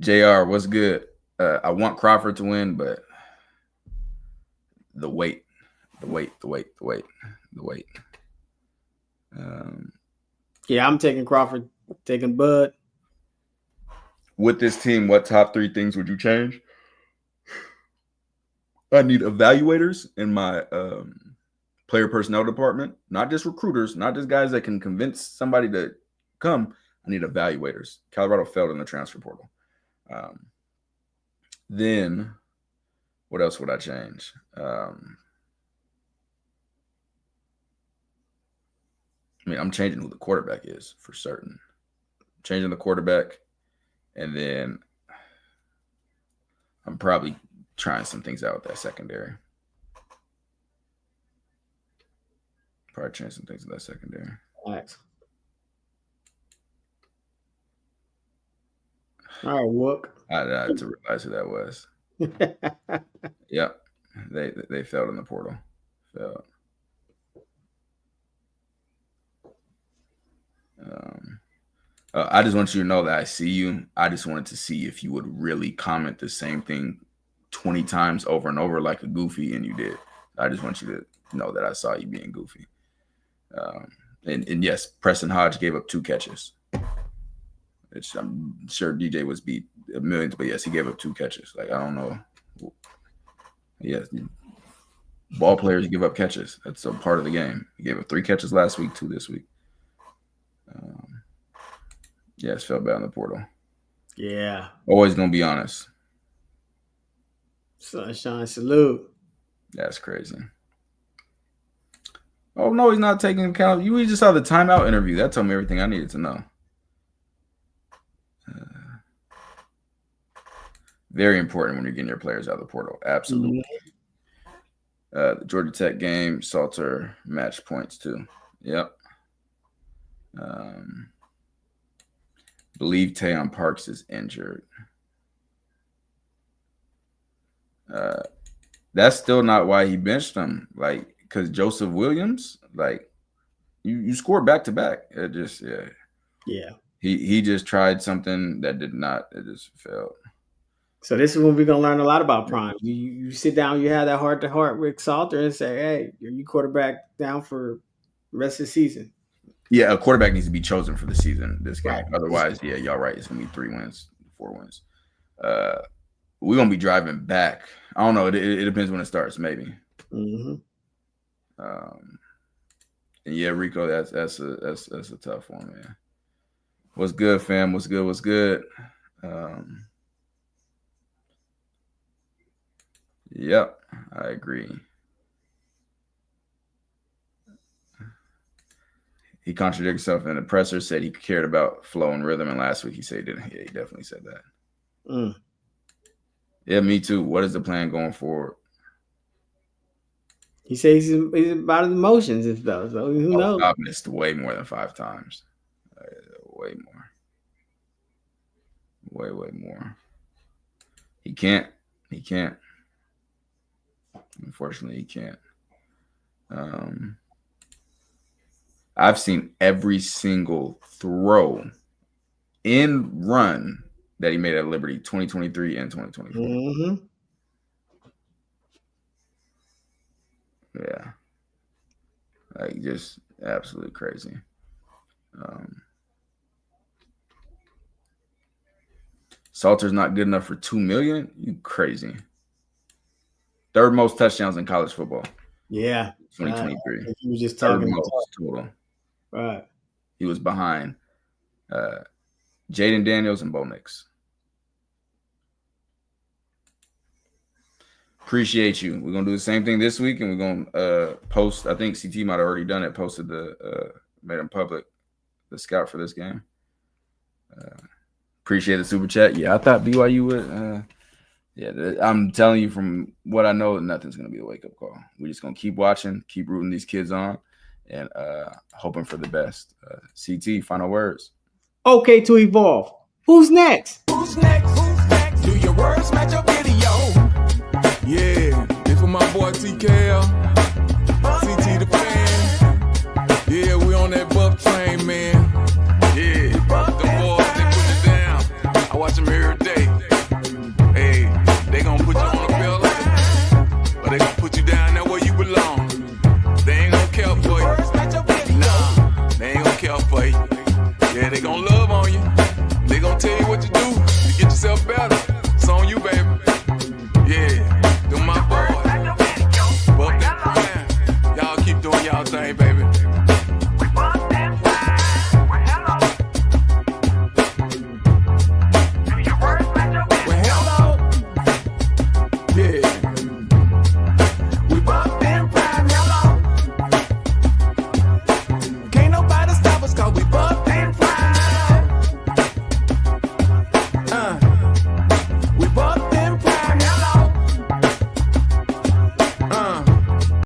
Speaker 3: JR, what's good? I want Crawford to win, but the wait.
Speaker 2: Yeah, I'm taking Crawford, taking Bud.
Speaker 3: With this team, what top 3 things would you change? I need evaluators in my player personnel department, not just recruiters, not just guys that can convince somebody to come. I need evaluators. Colorado failed in the transfer portal. Then what else would I change? I'm changing who the quarterback is for certain. Changing the quarterback. And then I'm probably trying some things out with that secondary. Probably trying some things with that secondary.
Speaker 2: Thanks. All right, Wook.
Speaker 3: I had to realize who that was. Yep. They failed in the portal. Failed. I just want you to know that I see you. I just wanted to see if you would really comment the same thing 20 times over and over like a goofy, and you did. I just want you to know that I saw you being goofy. And yes, Preston Hodge gave up 2 catches. I'm sure DJ was beat millions, but yes, he gave up 2 catches. Like, I don't know. Yes, ball players give up catches. That's a part of the game. He gave up 3 catches last week, 2 this week. Yes, felt bad in the portal.
Speaker 2: Yeah.
Speaker 3: Always gonna be honest.
Speaker 2: Sunshine, salute.
Speaker 3: That's crazy. Oh no, he's not taking account. You just saw the timeout interview. That told me everything I needed to know. Very important when you're getting your players out of the portal. Absolutely. The Georgia Tech game, Salter match points too. Yep. Believe Tayon Parks is injured. That's still not why he benched him. Like, because Joseph Williams, like, you scored back to back. It just,
Speaker 2: yeah.
Speaker 3: He just tried something that did not. It just failed.
Speaker 2: So this is when we're gonna learn a lot about Prime. You sit down, you have that heart to heart with Salter and say, "Hey, you quarterback down for the rest of the season."
Speaker 3: Yeah, a quarterback needs to be chosen for the season. This game,
Speaker 2: Right.
Speaker 3: Otherwise, yeah, y'all right. It's gonna be 3 wins, 4 wins. We're gonna be driving back. I don't know. It depends when it starts. Maybe.
Speaker 2: Mm-hmm.
Speaker 3: And yeah, Rico, that's a tough one, man. What's good, fam? What's good? What's good? Yep, I agree. He contradicted himself in the presser, said he cared about flow and rhythm, and last week he said he didn't. Yeah, he definitely said that. Yeah, me too. What is the plan going forward?
Speaker 2: He says he's about his emotions and stuff. So who knows?
Speaker 3: I've missed way more than 5 times. Way more. Way more. He can't. Unfortunately, he can't. I've seen every single throw in run that he made at Liberty 2023 and 2024.
Speaker 2: Mm-hmm.
Speaker 3: Yeah. Like, just absolutely crazy. Salter's not good enough for $2 million? You crazy. 3rd most touchdowns in college football.
Speaker 2: Yeah.
Speaker 3: 2023.
Speaker 2: He was just talking
Speaker 3: 3rd most total.
Speaker 2: Right.
Speaker 3: He was behind Jaden Daniels and Bo Nix. Appreciate you. We're gonna do the same thing this week, and we're gonna post. I think CT might have already done it. Posted made them public the scout for this game. Appreciate the super chat. Yeah, I thought BYU would. Yeah, I'm telling you from what I know, nothing's gonna be a wake up call. We're just gonna keep watching, keep rooting these kids on, and hoping for the best. CT, final words.
Speaker 2: Okay, to evolve. Who's next?
Speaker 1: Who's next? Do your words match your video?
Speaker 15: Yeah, this for my boy TKL, CT the fan. Yeah, we on that buff train, man. Yeah, the boys, they put it down. I watch them every day. Hey, they gonna put you on a pillow, or they gonna put you down there where you belong. They ain't gonna care for you. Nah, they ain't gonna care for you. Yeah, they gonna love on you. They gonna tell you what to do to get yourself better. It's on you, baby. Yeah. Them my boys. Buff that prime. Y'all keep doing y'all thing, baby.